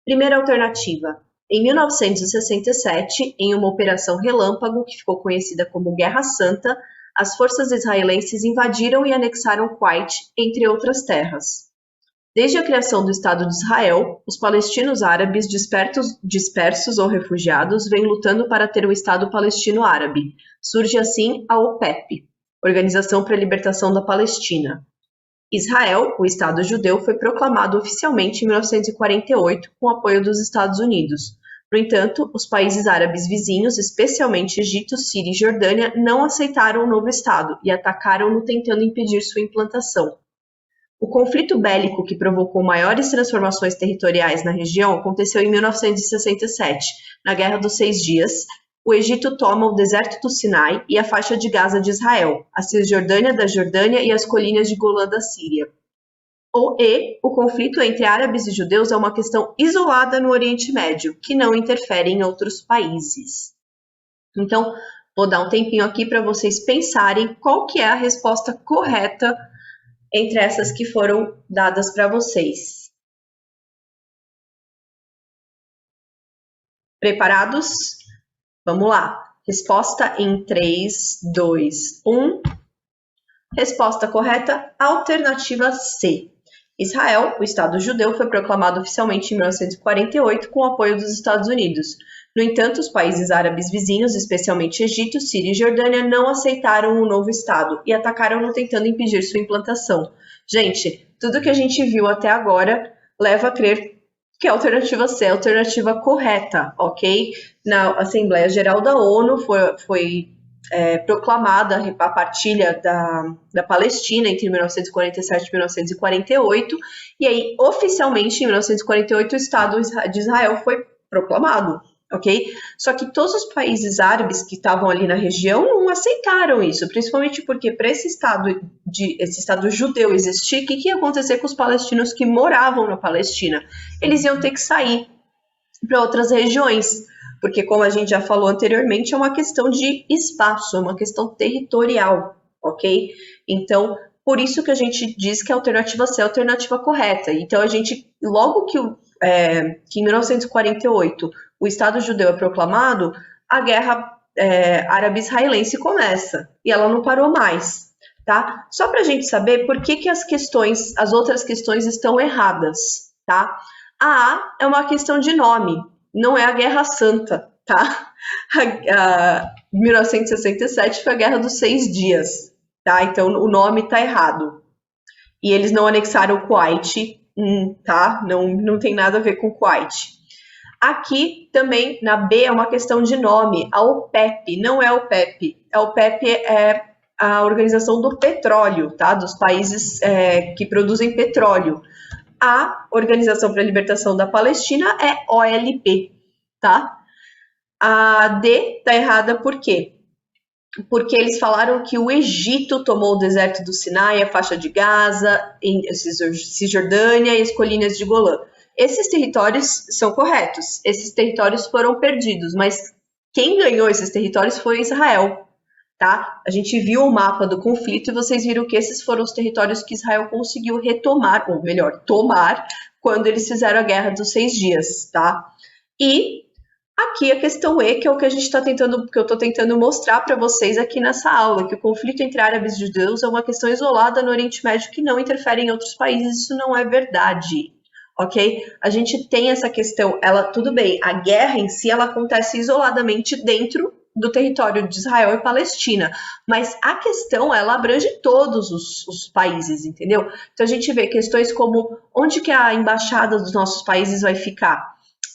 Primeira alternativa. Em 1967, em uma operação relâmpago, que ficou conhecida como Guerra Santa, as forças israelenses invadiram e anexaram Kuwait, entre outras terras. Desde a criação do Estado de Israel, os palestinos árabes dispersos ou refugiados vêm lutando para ter um Estado palestino árabe. Surge assim a OPEP, Organização para a Libertação da Palestina. Israel, o Estado judeu, foi proclamado oficialmente em 1948 com o apoio dos Estados Unidos. No entanto, os países árabes vizinhos, especialmente Egito, Síria e Jordânia, não aceitaram o novo Estado e atacaram-no tentando impedir sua implantação. O conflito bélico que provocou maiores transformações territoriais na região aconteceu em 1967, na Guerra dos 6 Dias. O Egito toma o deserto do Sinai e a faixa de Gaza de Israel, a Cisjordânia da Jordânia e as colinas de Golã da Síria. O conflito entre árabes e judeus é uma questão isolada no Oriente Médio, que não interfere em outros países. Então, vou dar um tempinho aqui para vocês pensarem qual que é a resposta correta entre essas que foram dadas para vocês. Preparados? Vamos lá. Resposta em 3, 2, 1. Resposta correta, alternativa C. Israel, o Estado judeu, foi proclamado oficialmente em 1948 com o apoio dos Estados Unidos. No entanto, os países árabes vizinhos, especialmente Egito, Síria e Jordânia, não aceitaram o novo Estado e atacaram-no tentando impedir sua implantação. Gente, tudo que a gente viu até agora leva a crer que a alternativa C é a alternativa correta, ok? Na Assembleia Geral da ONU foi proclamada a partilha da Palestina entre 1947 e 1948, e aí, oficialmente, em 1948, o Estado de Israel foi proclamado, ok? Só que todos os países árabes que estavam ali na região não aceitaram isso, principalmente porque para esse Estado judeu existir, o que ia acontecer com os palestinos que moravam na Palestina? Eles iam ter que sair para outras regiões, porque, como a gente já falou anteriormente, é uma questão de espaço, é uma questão territorial, ok? Então, por isso que a gente diz que a alternativa C é a alternativa correta. Então, a gente, logo que em 1948 o Estado judeu é proclamado, a guerra árabe-israelense começa, e ela não parou mais, tá? Só para a gente saber por que as outras questões estão erradas, tá? A A é uma questão de nome, não é a Guerra Santa, tá? 1967 foi a Guerra dos 6 Dias, tá? Então, o nome tá errado. E eles não anexaram o Kuwait, tá? Não tem nada a ver com o Kuwait. Aqui, também, na B, é uma questão de nome. A OPEP não é a OPEP. A OPEP é a Organização do Petróleo, tá? Dos países que produzem petróleo. A Organização para a Libertação da Palestina é OLP, tá? A D tá errada por quê? Porque eles falaram que o Egito tomou o deserto do Sinai, a faixa de Gaza, Cisjordânia e as colinas de Golã. Esses territórios são corretos, esses territórios foram perdidos, mas quem ganhou esses territórios foi Israel, tá? A gente viu o mapa do conflito e vocês viram que esses foram os territórios que Israel conseguiu retomar, ou melhor, tomar, quando eles fizeram a Guerra dos 6 Dias, tá? E aqui a questão E, que é o que que eu estou tentando mostrar para vocês aqui nessa aula, que o conflito entre árabes e judeus é uma questão isolada no Oriente Médio que não interfere em outros países. Isso não é verdade, ok? A gente tem essa questão, tudo bem, a guerra em si, ela acontece isoladamente dentro do território de Israel e Palestina, mas a questão, ela abrange todos os países, entendeu? Então a gente vê questões como onde que a embaixada dos nossos países vai ficar?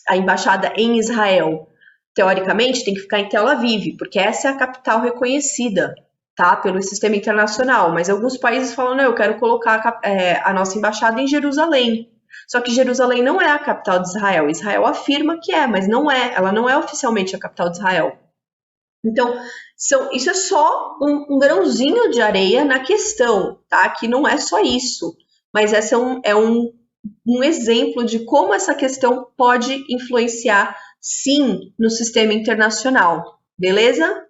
A embaixada em Israel, teoricamente, tem que ficar em Tel Aviv, porque essa é a capital reconhecida, tá? Pelo sistema internacional, mas alguns países falam, não, eu quero colocar a nossa embaixada em Jerusalém. Só que Jerusalém não é a capital de Israel. Israel afirma que é, mas não é. Ela não é oficialmente a capital de Israel. Então, isso é só um grãozinho de areia na questão, tá? Que não é só isso. Mas esse é um exemplo de como essa questão pode influenciar, sim, no sistema internacional. Beleza?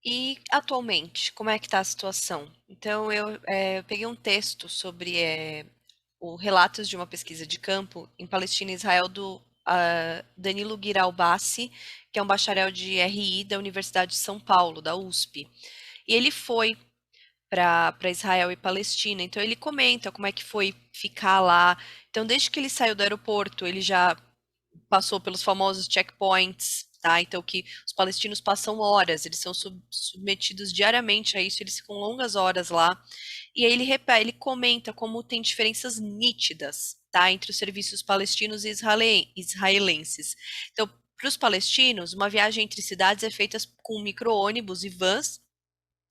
E atualmente, como é que está a situação? Então, eu peguei um texto sobre o relatos de uma pesquisa de campo em Palestina e Israel do Danilo Guiralbassi, que é um bacharel de RI da Universidade de São Paulo, da USP. E ele foi para Israel e Palestina, então ele comenta como é que foi ficar lá. Então, desde que ele saiu do aeroporto, ele já passou pelos famosos checkpoints, tá? Então, que os palestinos passam horas, eles são submetidos diariamente a isso, eles ficam longas horas lá. E aí ele comenta como tem diferenças nítidas, tá? Entre os serviços palestinos e israelenses. Então, para os palestinos, uma viagem entre cidades é feita com micro-ônibus e vans,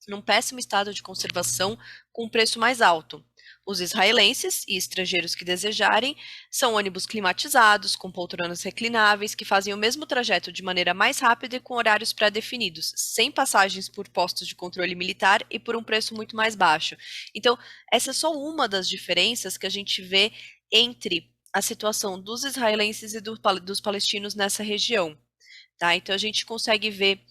num péssimo estado de conservação, com um preço mais alto. Os israelenses e estrangeiros que desejarem são ônibus climatizados, com poltronas reclináveis, que fazem o mesmo trajeto de maneira mais rápida e com horários pré-definidos, sem passagens por postos de controle militar e por um preço muito mais baixo. Então, essa é só uma das diferenças que a gente vê entre a situação dos israelenses e dos palestinos nessa região. Tá? Então, a gente consegue ver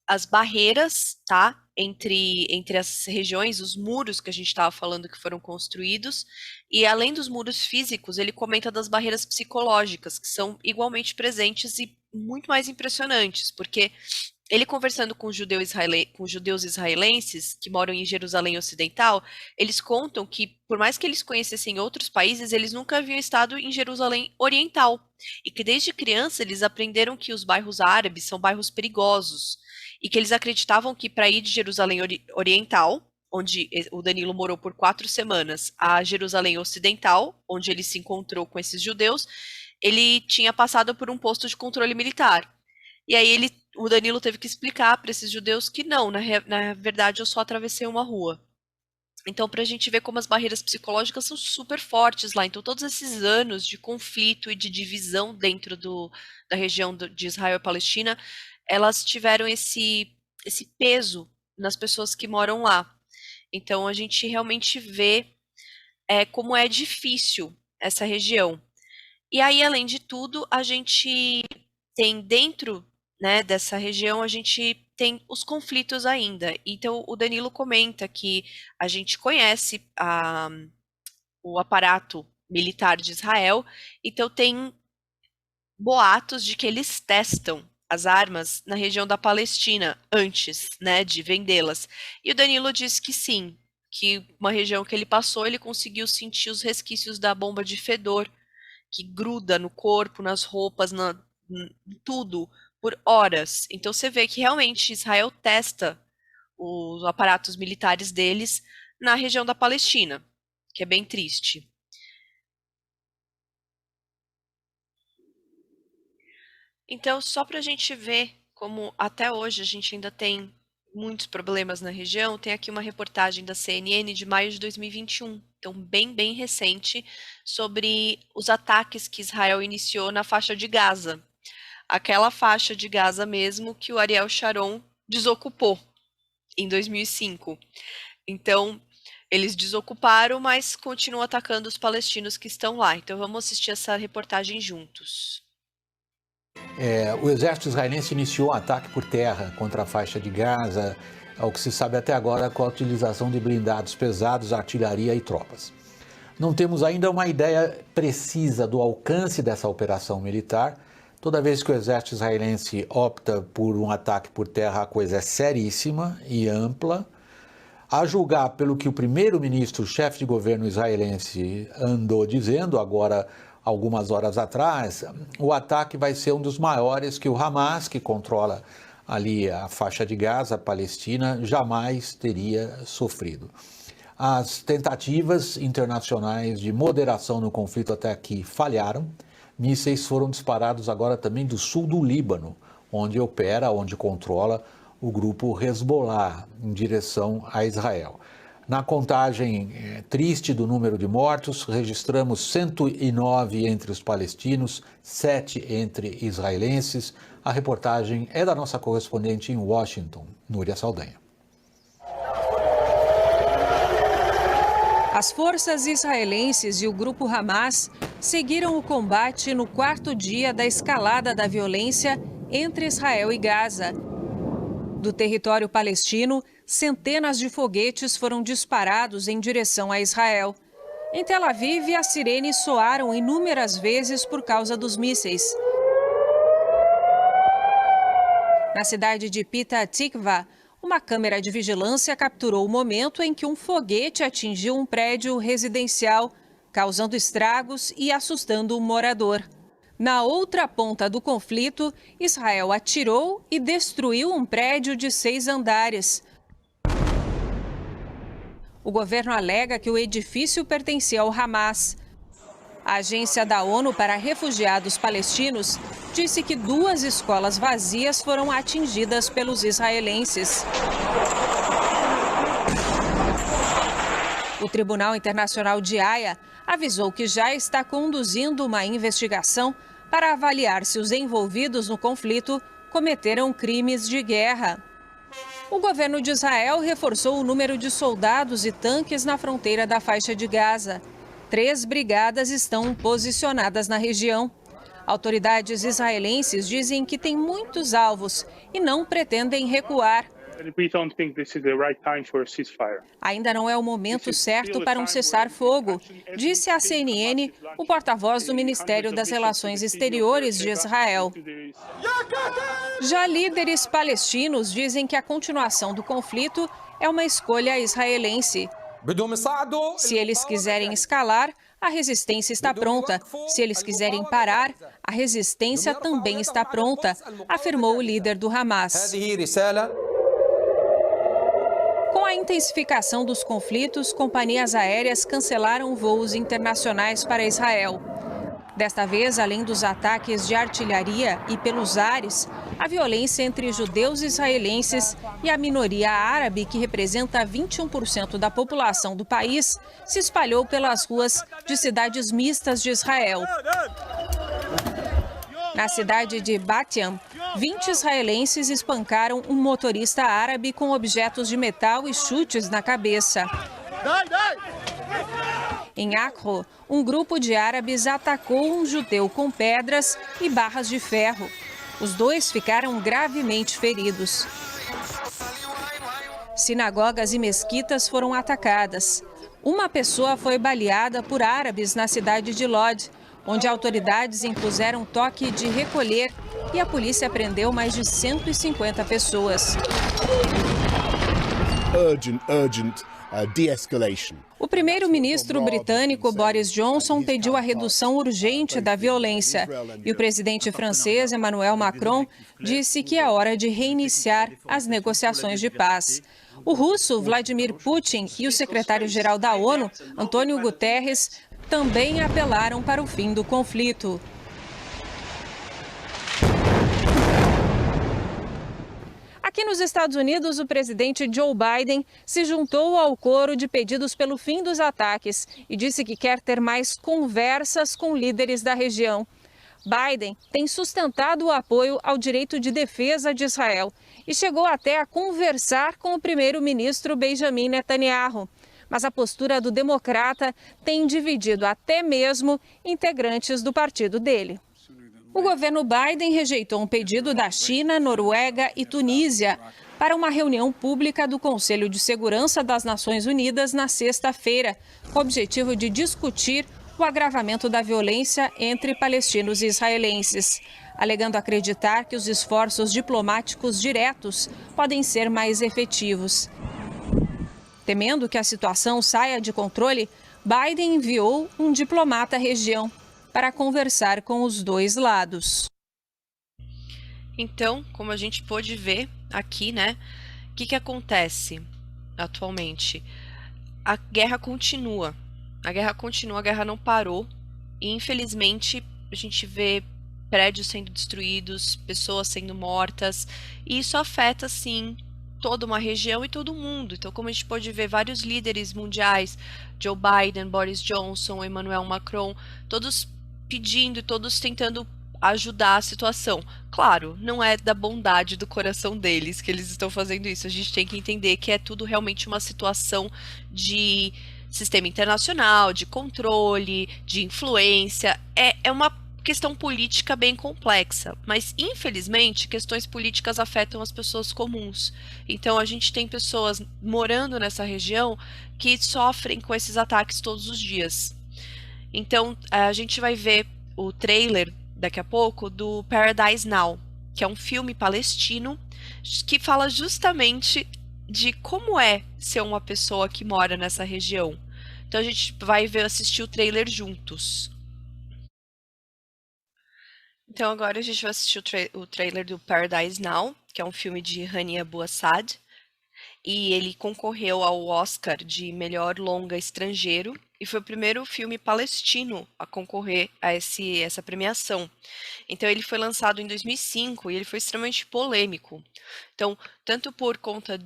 as barreiras, tá? Entre as regiões, os muros que a gente estava falando que foram construídos, e além dos muros físicos, ele comenta das barreiras psicológicas, que são igualmente presentes e muito mais impressionantes, porque ele conversando com judeus israelenses que moram em Jerusalém Ocidental, eles contam que, por mais que eles conhecessem outros países, eles nunca haviam estado em Jerusalém Oriental, e que desde criança eles aprenderam que os bairros árabes são bairros perigosos, e que eles acreditavam que para ir de Jerusalém Oriental, onde o Danilo morou por 4 semanas, a Jerusalém Ocidental, onde ele se encontrou com esses judeus, ele tinha passado por um posto de controle militar. E aí o Danilo teve que explicar para esses judeus que não, na verdade eu só atravessei uma rua. Então, para a gente ver como as barreiras psicológicas são super fortes lá. Então, todos esses anos de conflito e de divisão dentro da região de Israel e Palestina, elas tiveram esse peso nas pessoas que moram lá. Então, a gente realmente vê como é difícil essa região. E aí, além de tudo, a gente tem dentro, né, dessa região, a gente tem os conflitos ainda. Então, o Danilo comenta que a gente conhece o aparato militar de Israel, então tem boatos de que eles testam as armas na região da Palestina antes, né, de vendê-las. E o Danilo disse que sim, que uma região que ele passou, ele conseguiu sentir os resquícios da bomba de fedor, que gruda no corpo, nas roupas, tudo, por horas. Então você vê que realmente Israel testa os aparatos militares deles na região da Palestina, que é bem triste. Então, só para a gente ver como até hoje a gente ainda tem muitos problemas na região, tem aqui uma reportagem da CNN de maio de 2021, então bem recente, sobre os ataques que Israel iniciou na faixa de Gaza. Aquela faixa de Gaza mesmo que o Ariel Sharon desocupou em 2005. Então, eles desocuparam, mas continuam atacando os palestinos que estão lá. Então, vamos assistir essa reportagem juntos. O exército israelense iniciou um ataque por terra contra a faixa de Gaza, ao que se sabe até agora, com a utilização de blindados pesados, artilharia e tropas. Não temos ainda uma ideia precisa do alcance dessa operação militar. Toda vez que o exército israelense opta por um ataque por terra, a coisa é seríssima e ampla. A julgar pelo que o primeiro-ministro, chefe de governo israelense, andou dizendo agora, algumas horas atrás, o ataque vai ser um dos maiores que o Hamas, que controla ali a faixa de Gaza, a Palestina, jamais teria sofrido. As tentativas internacionais de moderação no conflito até aqui falharam. Mísseis foram disparados agora também do sul do Líbano, onde opera, onde controla o grupo Hezbollah, em direção a Israel. Na contagem triste do número de mortos, registramos 109 entre os palestinos, 7 entre israelenses. A reportagem é da nossa correspondente em Washington, Núria Saldanha. As forças israelenses e o grupo Hamas seguiram o combate no 4º dia da escalada da violência entre Israel e Gaza. Do território palestino, centenas de foguetes foram disparados em direção a Israel. Em Tel Aviv, as sirenes soaram inúmeras vezes por causa dos mísseis. Na cidade de Petah Tikva, uma câmera de vigilância capturou o momento em que um foguete atingiu um prédio residencial, causando estragos e assustando um morador. Na outra ponta do conflito, Israel atirou e destruiu um prédio de 6 andares. O governo alega que o edifício pertencia ao Hamas. A Agência da ONU para Refugiados Palestinos disse que 2 escolas vazias foram atingidas pelos israelenses. O Tribunal Internacional de Haia avisou que já está conduzindo uma investigação para avaliar se os envolvidos no conflito cometeram crimes de guerra. O governo de Israel reforçou o número de soldados e tanques na fronteira da faixa de Gaza. 3 brigadas estão posicionadas na região. Autoridades israelenses dizem que têm muitos alvos e não pretendem recuar. Ainda não é o momento certo para um cessar-fogo, disse à CNN o porta-voz do Ministério das Relações Exteriores de Israel. Já líderes palestinos dizem que a continuação do conflito é uma escolha israelense. Se eles quiserem escalar, a resistência está pronta. Se eles quiserem parar, a resistência também está pronta, afirmou o líder do Hamas. Com a intensificação dos conflitos, companhias aéreas cancelaram voos internacionais para Israel. Desta vez, além dos ataques de artilharia e pelos ares, a violência entre judeus israelenses e a minoria árabe, que representa 21% da população do país, se espalhou pelas ruas de cidades mistas de Israel. Na cidade de Bat Yam, 20 israelenses espancaram um motorista árabe com objetos de metal e chutes na cabeça. Em Akro, um grupo de árabes atacou um judeu com pedras e barras de ferro. Os 2 ficaram gravemente feridos. Sinagogas e mesquitas foram atacadas. Uma pessoa foi baleada por árabes na cidade de Lod, onde autoridades impuseram toque de recolher e a polícia prendeu mais de 150 pessoas. O primeiro-ministro britânico Boris Johnson pediu a redução urgente da violência e o presidente francês Emmanuel Macron disse que é hora de reiniciar as negociações de paz. O russo Vladimir Putin e o secretário-geral da ONU, Antônio Guterres, também apelaram para o fim do conflito. Aqui nos Estados Unidos, o presidente Joe Biden se juntou ao coro de pedidos pelo fim dos ataques e disse que quer ter mais conversas com líderes da região. Biden tem sustentado o apoio ao direito de defesa de Israel e chegou até a conversar com o primeiro-ministro Benjamin Netanyahu. Mas a postura do democrata tem dividido até mesmo integrantes do partido dele. O governo Biden rejeitou um pedido da China, Noruega e Tunísia para uma reunião pública do Conselho de Segurança das Nações Unidas na sexta-feira, com o objetivo de discutir o agravamento da violência entre palestinos e israelenses, alegando acreditar que os esforços diplomáticos diretos podem ser mais efetivos. Temendo que a situação saia de controle, Biden enviou um diplomata à região para conversar com os 2 lados. Então, como a gente pôde ver aqui, né, o que acontece atualmente? A guerra continua. A guerra não parou e, infelizmente, a gente vê prédios sendo destruídos, pessoas sendo mortas, e isso afeta, sim, toda uma região e todo mundo. Então, como a gente pode ver, vários líderes mundiais, Joe Biden, Boris Johnson, Emmanuel Macron, todos pedindo, todos tentando ajudar a situação. Claro, não é da bondade do coração deles que eles estão fazendo isso. A gente tem que entender que é tudo realmente uma situação de sistema internacional, de controle, de influência. É uma questão política bem complexa, mas infelizmente questões políticas afetam as pessoas comuns. Então a gente tem pessoas morando nessa região que sofrem com esses ataques todos os dias. Então a gente vai ver o trailer daqui a pouco do Paradise Now, que é um filme palestino que fala justamente de como é ser uma pessoa que mora nessa região. Então a gente vai assistir o trailer juntos. Então agora a gente vai assistir o trailer do Paradise Now, que é um filme de Hania Bouassad, e ele concorreu ao Oscar de melhor longa estrangeiro e foi o primeiro filme palestino a concorrer a essa premiação. Então ele foi lançado em 2005 e ele foi extremamente polêmico. Então, tanto por conta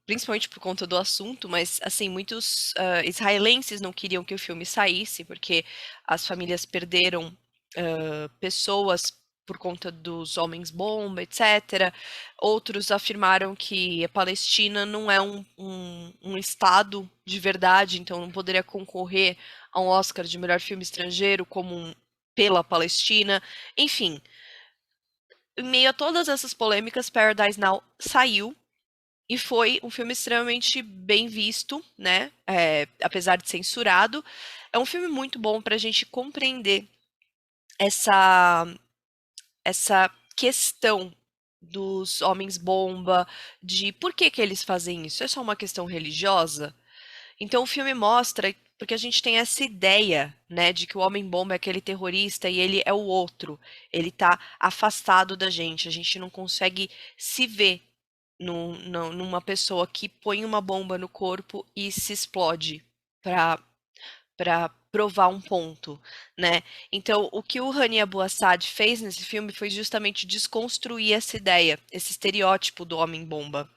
principalmente por conta do assunto, mas assim, muitos israelenses não queriam que o filme saísse porque as famílias perderam pessoas por conta dos homens-bomba, etc. Outros afirmaram que a Palestina não é um estado de verdade, então não poderia concorrer a um Oscar de melhor filme estrangeiro pela Palestina. Enfim, em meio a todas essas polêmicas, Paradise Now saiu e foi um filme extremamente bem visto, né? Apesar de censurado. É um filme muito bom para a gente compreender essa questão dos homens-bomba, de por que eles fazem isso? É só uma questão religiosa? Então o filme mostra, porque a gente tem essa ideia, né, de que o homem-bomba é aquele terrorista e ele é o outro. Ele tá afastado da gente, a gente não consegue se ver numa pessoa que põe uma bomba no corpo e se explode para provar um ponto, né? Então, o que o Hania Bouassad fez nesse filme foi justamente desconstruir essa ideia, esse estereótipo do homem-bomba.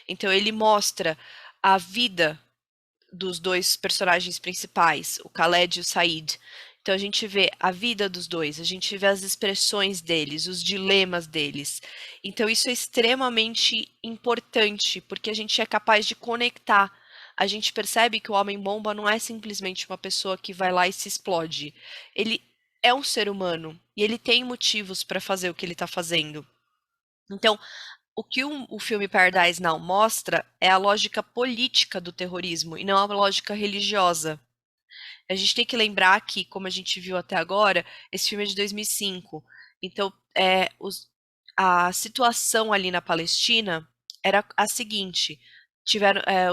Então, ele mostra a vida dos dois personagens principais, o Khaled e o Said. Então, a gente vê a vida dos dois, a gente vê as expressões deles, os dilemas deles. Então, isso é extremamente importante, porque a gente é capaz de conectar. A gente percebe que o homem-bomba não é simplesmente uma pessoa que vai lá e se explode. Ele é um ser humano e ele tem motivos para fazer o que ele está fazendo. Então, o que o filme Paradise Now mostra é a lógica política do terrorismo e não a lógica religiosa. A gente tem que lembrar que, como a gente viu até agora, esse filme é de 2005. Então, a situação ali na Palestina era a seguinte: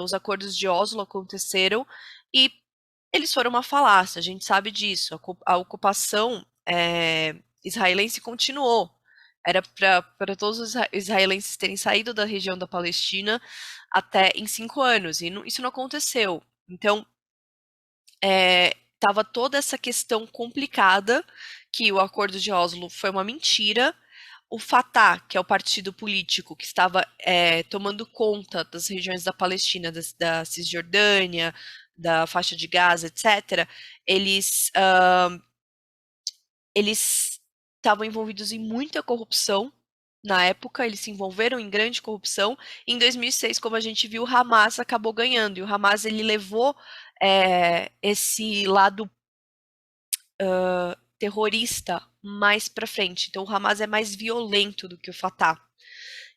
os acordos de Oslo aconteceram e eles foram uma falácia, a gente sabe disso. A ocupação israelense continuou. Era para todos os israelenses terem saído da região da Palestina até em 5 anos, e isso não aconteceu. Então, estava toda essa questão complicada, que o acordo de Oslo foi uma mentira. O Fatah, que é o partido político que estava tomando conta das regiões da Palestina, da Cisjordânia, da faixa de Gaza, etc., eles estavam envolvidos em muita corrupção. Na época, eles se envolveram em grande corrupção. Em 2006, como a gente viu, o Hamas acabou ganhando. E o Hamas ele levou esse lado terrorista mais para frente. Então, o Hamas é mais violento do que o Fatah.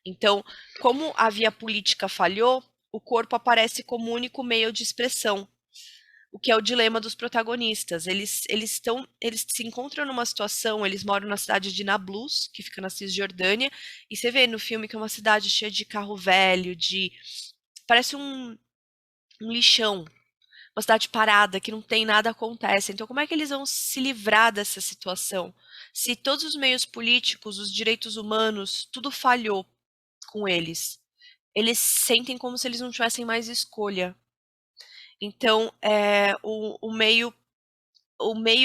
Então, como a via política falhou, o corpo aparece como único meio de expressão, o que é o dilema dos protagonistas. Eles se encontram numa situação, eles moram na cidade de Nablus, que fica na Cisjordânia, e você vê no filme que é uma cidade cheia de carro velho, parece um lixão, uma cidade parada, que não tem nada acontece. Então, como é que eles vão se livrar dessa situação? Se todos os meios políticos, os direitos humanos, tudo falhou com eles. Eles sentem como se eles não tivessem mais escolha. Então, o meio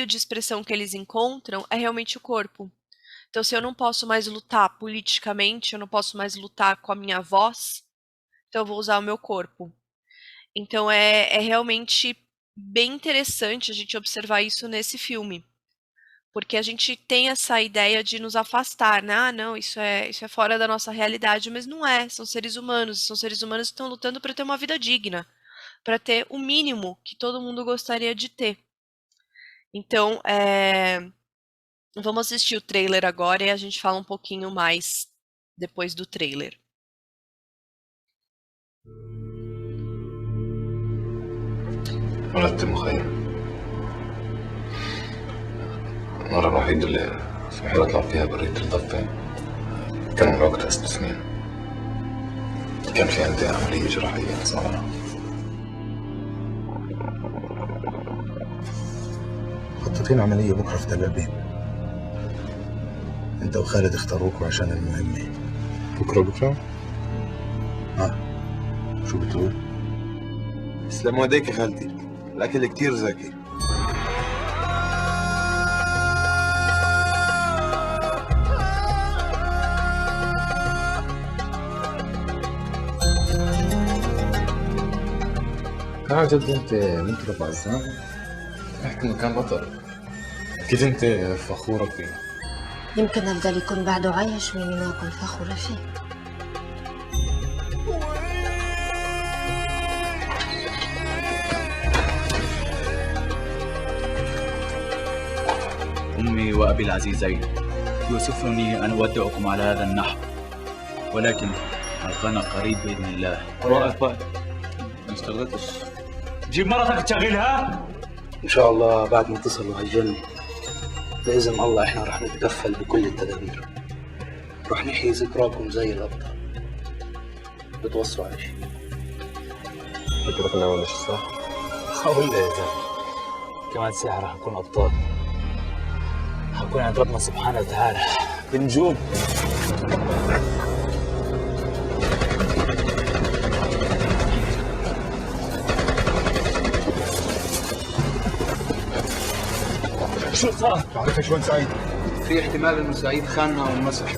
de expressão que eles encontram é realmente o corpo. Então, se eu não posso mais lutar politicamente, eu não posso mais lutar com a minha voz, então eu vou usar o meu corpo. Então, é realmente bem interessante a gente observar isso nesse filme. Porque a gente tem essa ideia de nos afastar, né? Ah, não, isso é fora da nossa realidade, mas não é. São seres humanos que estão lutando para ter uma vida digna, para ter o mínimo que todo mundo gostaria de ter. Então, vamos assistir o trailer agora e a gente fala um pouquinho mais depois do trailer. ولدت مخيم. المرة الوحيدة اللي في حالة أطلع فيها برية الضفة كان من وقتها 6 سنين. كان في عندي عملية جراحية صغيرة. مخططين عملية بكرة في تل أبيب. أنت وخالد اختاروكوا عشان المهمة. بكرة؟ شو بتقول؟ تسلم ايديك يا خالتي، الأكل كتير زاكي. عن جد أنت مطرب عزام؟ احكي إنه كان بطل. أكيد أنت فخورة فيه. يمكن أفضل يكون بعده عايش من ما أكون فخورة فيه. أمي وأبي العزيزين يوسفني أن أودعكم على هذا النحو، ولكن الغنى قريب بإذن الله. واقف ما اشتغلتش. جيب مرتك تشغلها؟ إن شاء الله بعد ما تصلوا هالجنة بإذن الله إحنا رح نتكفل بكل التدابير. رح نحيي ذكراكم زي الأبطال. بتوصوا على شيء؟ فكرك نعمل مش صح؟ أقول يا زلمة كمان ساعة رح نكون أبطال. حكون عند ربنا سبحانه وتعالى بنجوم. شو صار؟ تعرف شلون سعيد؟ في احتمال إنه سعيد خاننا وانمسح.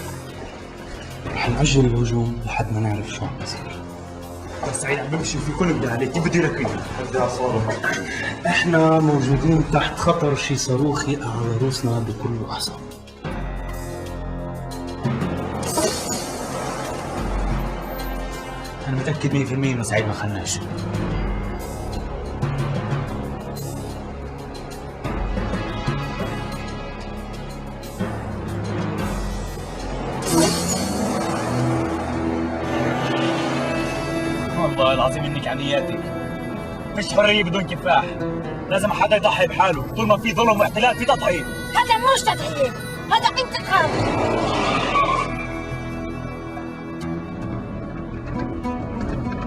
رح نأجل الهجوم لحد ما نعرف شو عم بصير. سعيد عم بمشي في كل بدي عليك، كيف بدي لك اياه؟ إحنا موجودين تحت خطر شي صاروخ يقع على روسنا بكل لحظة. أنا متأكد 100% إنه سعيد ما خناش. والله العظيم إنك عنياتك مش حرية بدون كفاح. لازم حدا يضحي بحاله. طول ما في ظلم واحتلال في تضحية. هذا مش تضحية، هذا انتقام.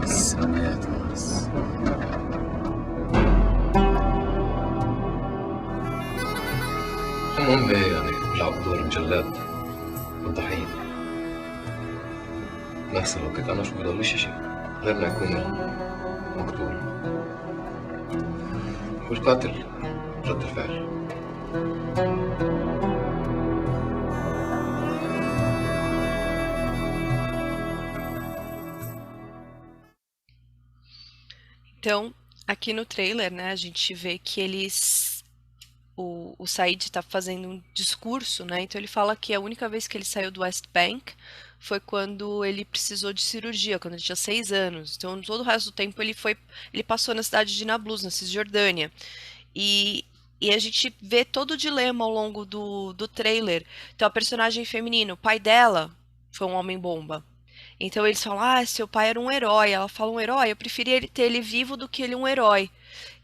سلامات ناس. المهم يعني بلعب دور الجلاد والضحية. بنفس الوقت أنا شو بضلش شيء غير ما يكون مقتول والقاتل رد الفعل. Então, aqui no trailer, né, a gente vê que o Said está fazendo um discurso, né? Então ele fala que a única vez que ele saiu do West Bank foi quando ele precisou de cirurgia, quando ele tinha 6 anos. Então todo o resto do tempo ele passou na cidade de Nablus, na Cisjordânia. E a gente vê todo o dilema ao longo do trailer. Então a personagem feminina, o pai dela foi um homem-bomba. Então eles falam, seu pai era um herói. Ela fala, um herói? Eu preferia ter ele vivo do que ele um herói.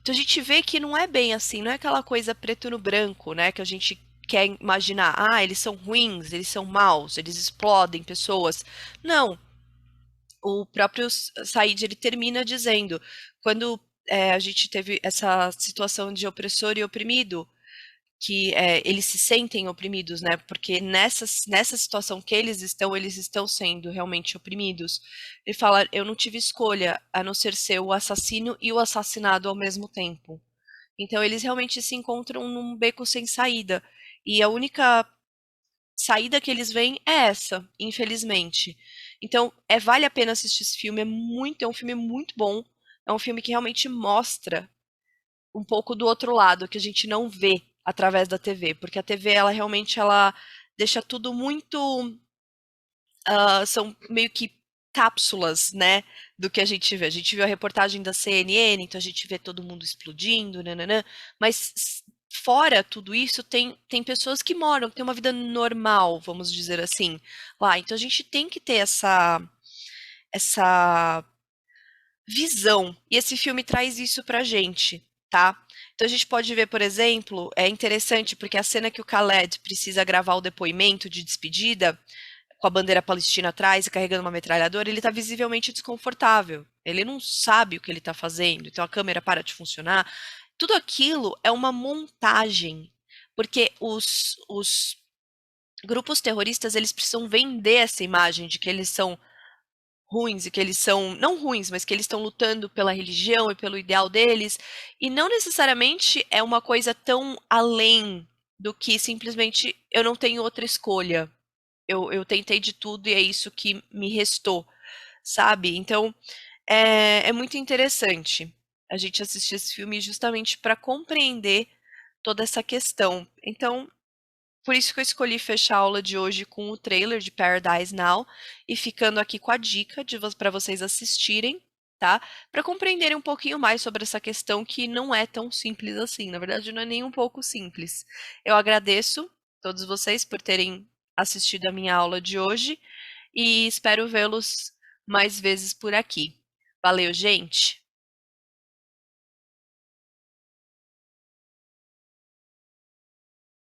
Então a gente vê que não é bem assim, não é aquela coisa preto no branco, né? Que a gente quer imaginar, eles são ruins, eles são maus, eles explodem pessoas. Não. O próprio Said, ele termina dizendo, quando a gente teve essa situação de opressor e oprimido, que eles se sentem oprimidos, né? Porque nessa situação que eles estão sendo realmente oprimidos. Ele fala, eu não tive escolha a não ser o assassino e o assassinado ao mesmo tempo. Então eles realmente se encontram num beco sem saída. E a única saída que eles veem é essa, infelizmente. Então, vale a pena assistir esse filme, é um filme muito bom, é um filme que realmente mostra um pouco do outro lado, que a gente não vê através da TV, porque a TV, ela realmente, ela deixa tudo muito... são meio que cápsulas, né, do que a gente vê. A gente viu a reportagem da CNN, então a gente vê todo mundo explodindo, nananã, mas fora tudo isso, tem pessoas que moram, que têm uma vida normal, vamos dizer assim, lá. Então a gente tem que ter essa visão, e esse filme traz isso pra gente, tá? Então a gente pode ver, por exemplo, é interessante porque a cena que o Khaled precisa gravar o depoimento de despedida, com a bandeira palestina atrás e carregando uma metralhadora, ele está visivelmente desconfortável. Ele não sabe o que ele está fazendo, então a câmera para de funcionar. Tudo aquilo é uma montagem, porque os grupos terroristas, eles precisam vender essa imagem de que eles são ruins e que eles são, não ruins, mas que eles estão lutando pela religião e pelo ideal deles, e não necessariamente é uma coisa tão além do que simplesmente eu não tenho outra escolha. Eu tentei de tudo e é isso que me restou, sabe? Então, é muito interessante a gente assistir esse filme justamente para compreender toda essa questão. Então, por isso que eu escolhi fechar a aula de hoje com o trailer de Paradise Now e ficando aqui com a dica para vocês assistirem, tá? Para compreenderem um pouquinho mais sobre essa questão que não é tão simples assim. Na verdade, não é nem um pouco simples. Eu agradeço todos vocês por terem assistido a minha aula de hoje e espero vê-los mais vezes por aqui. Valeu, gente!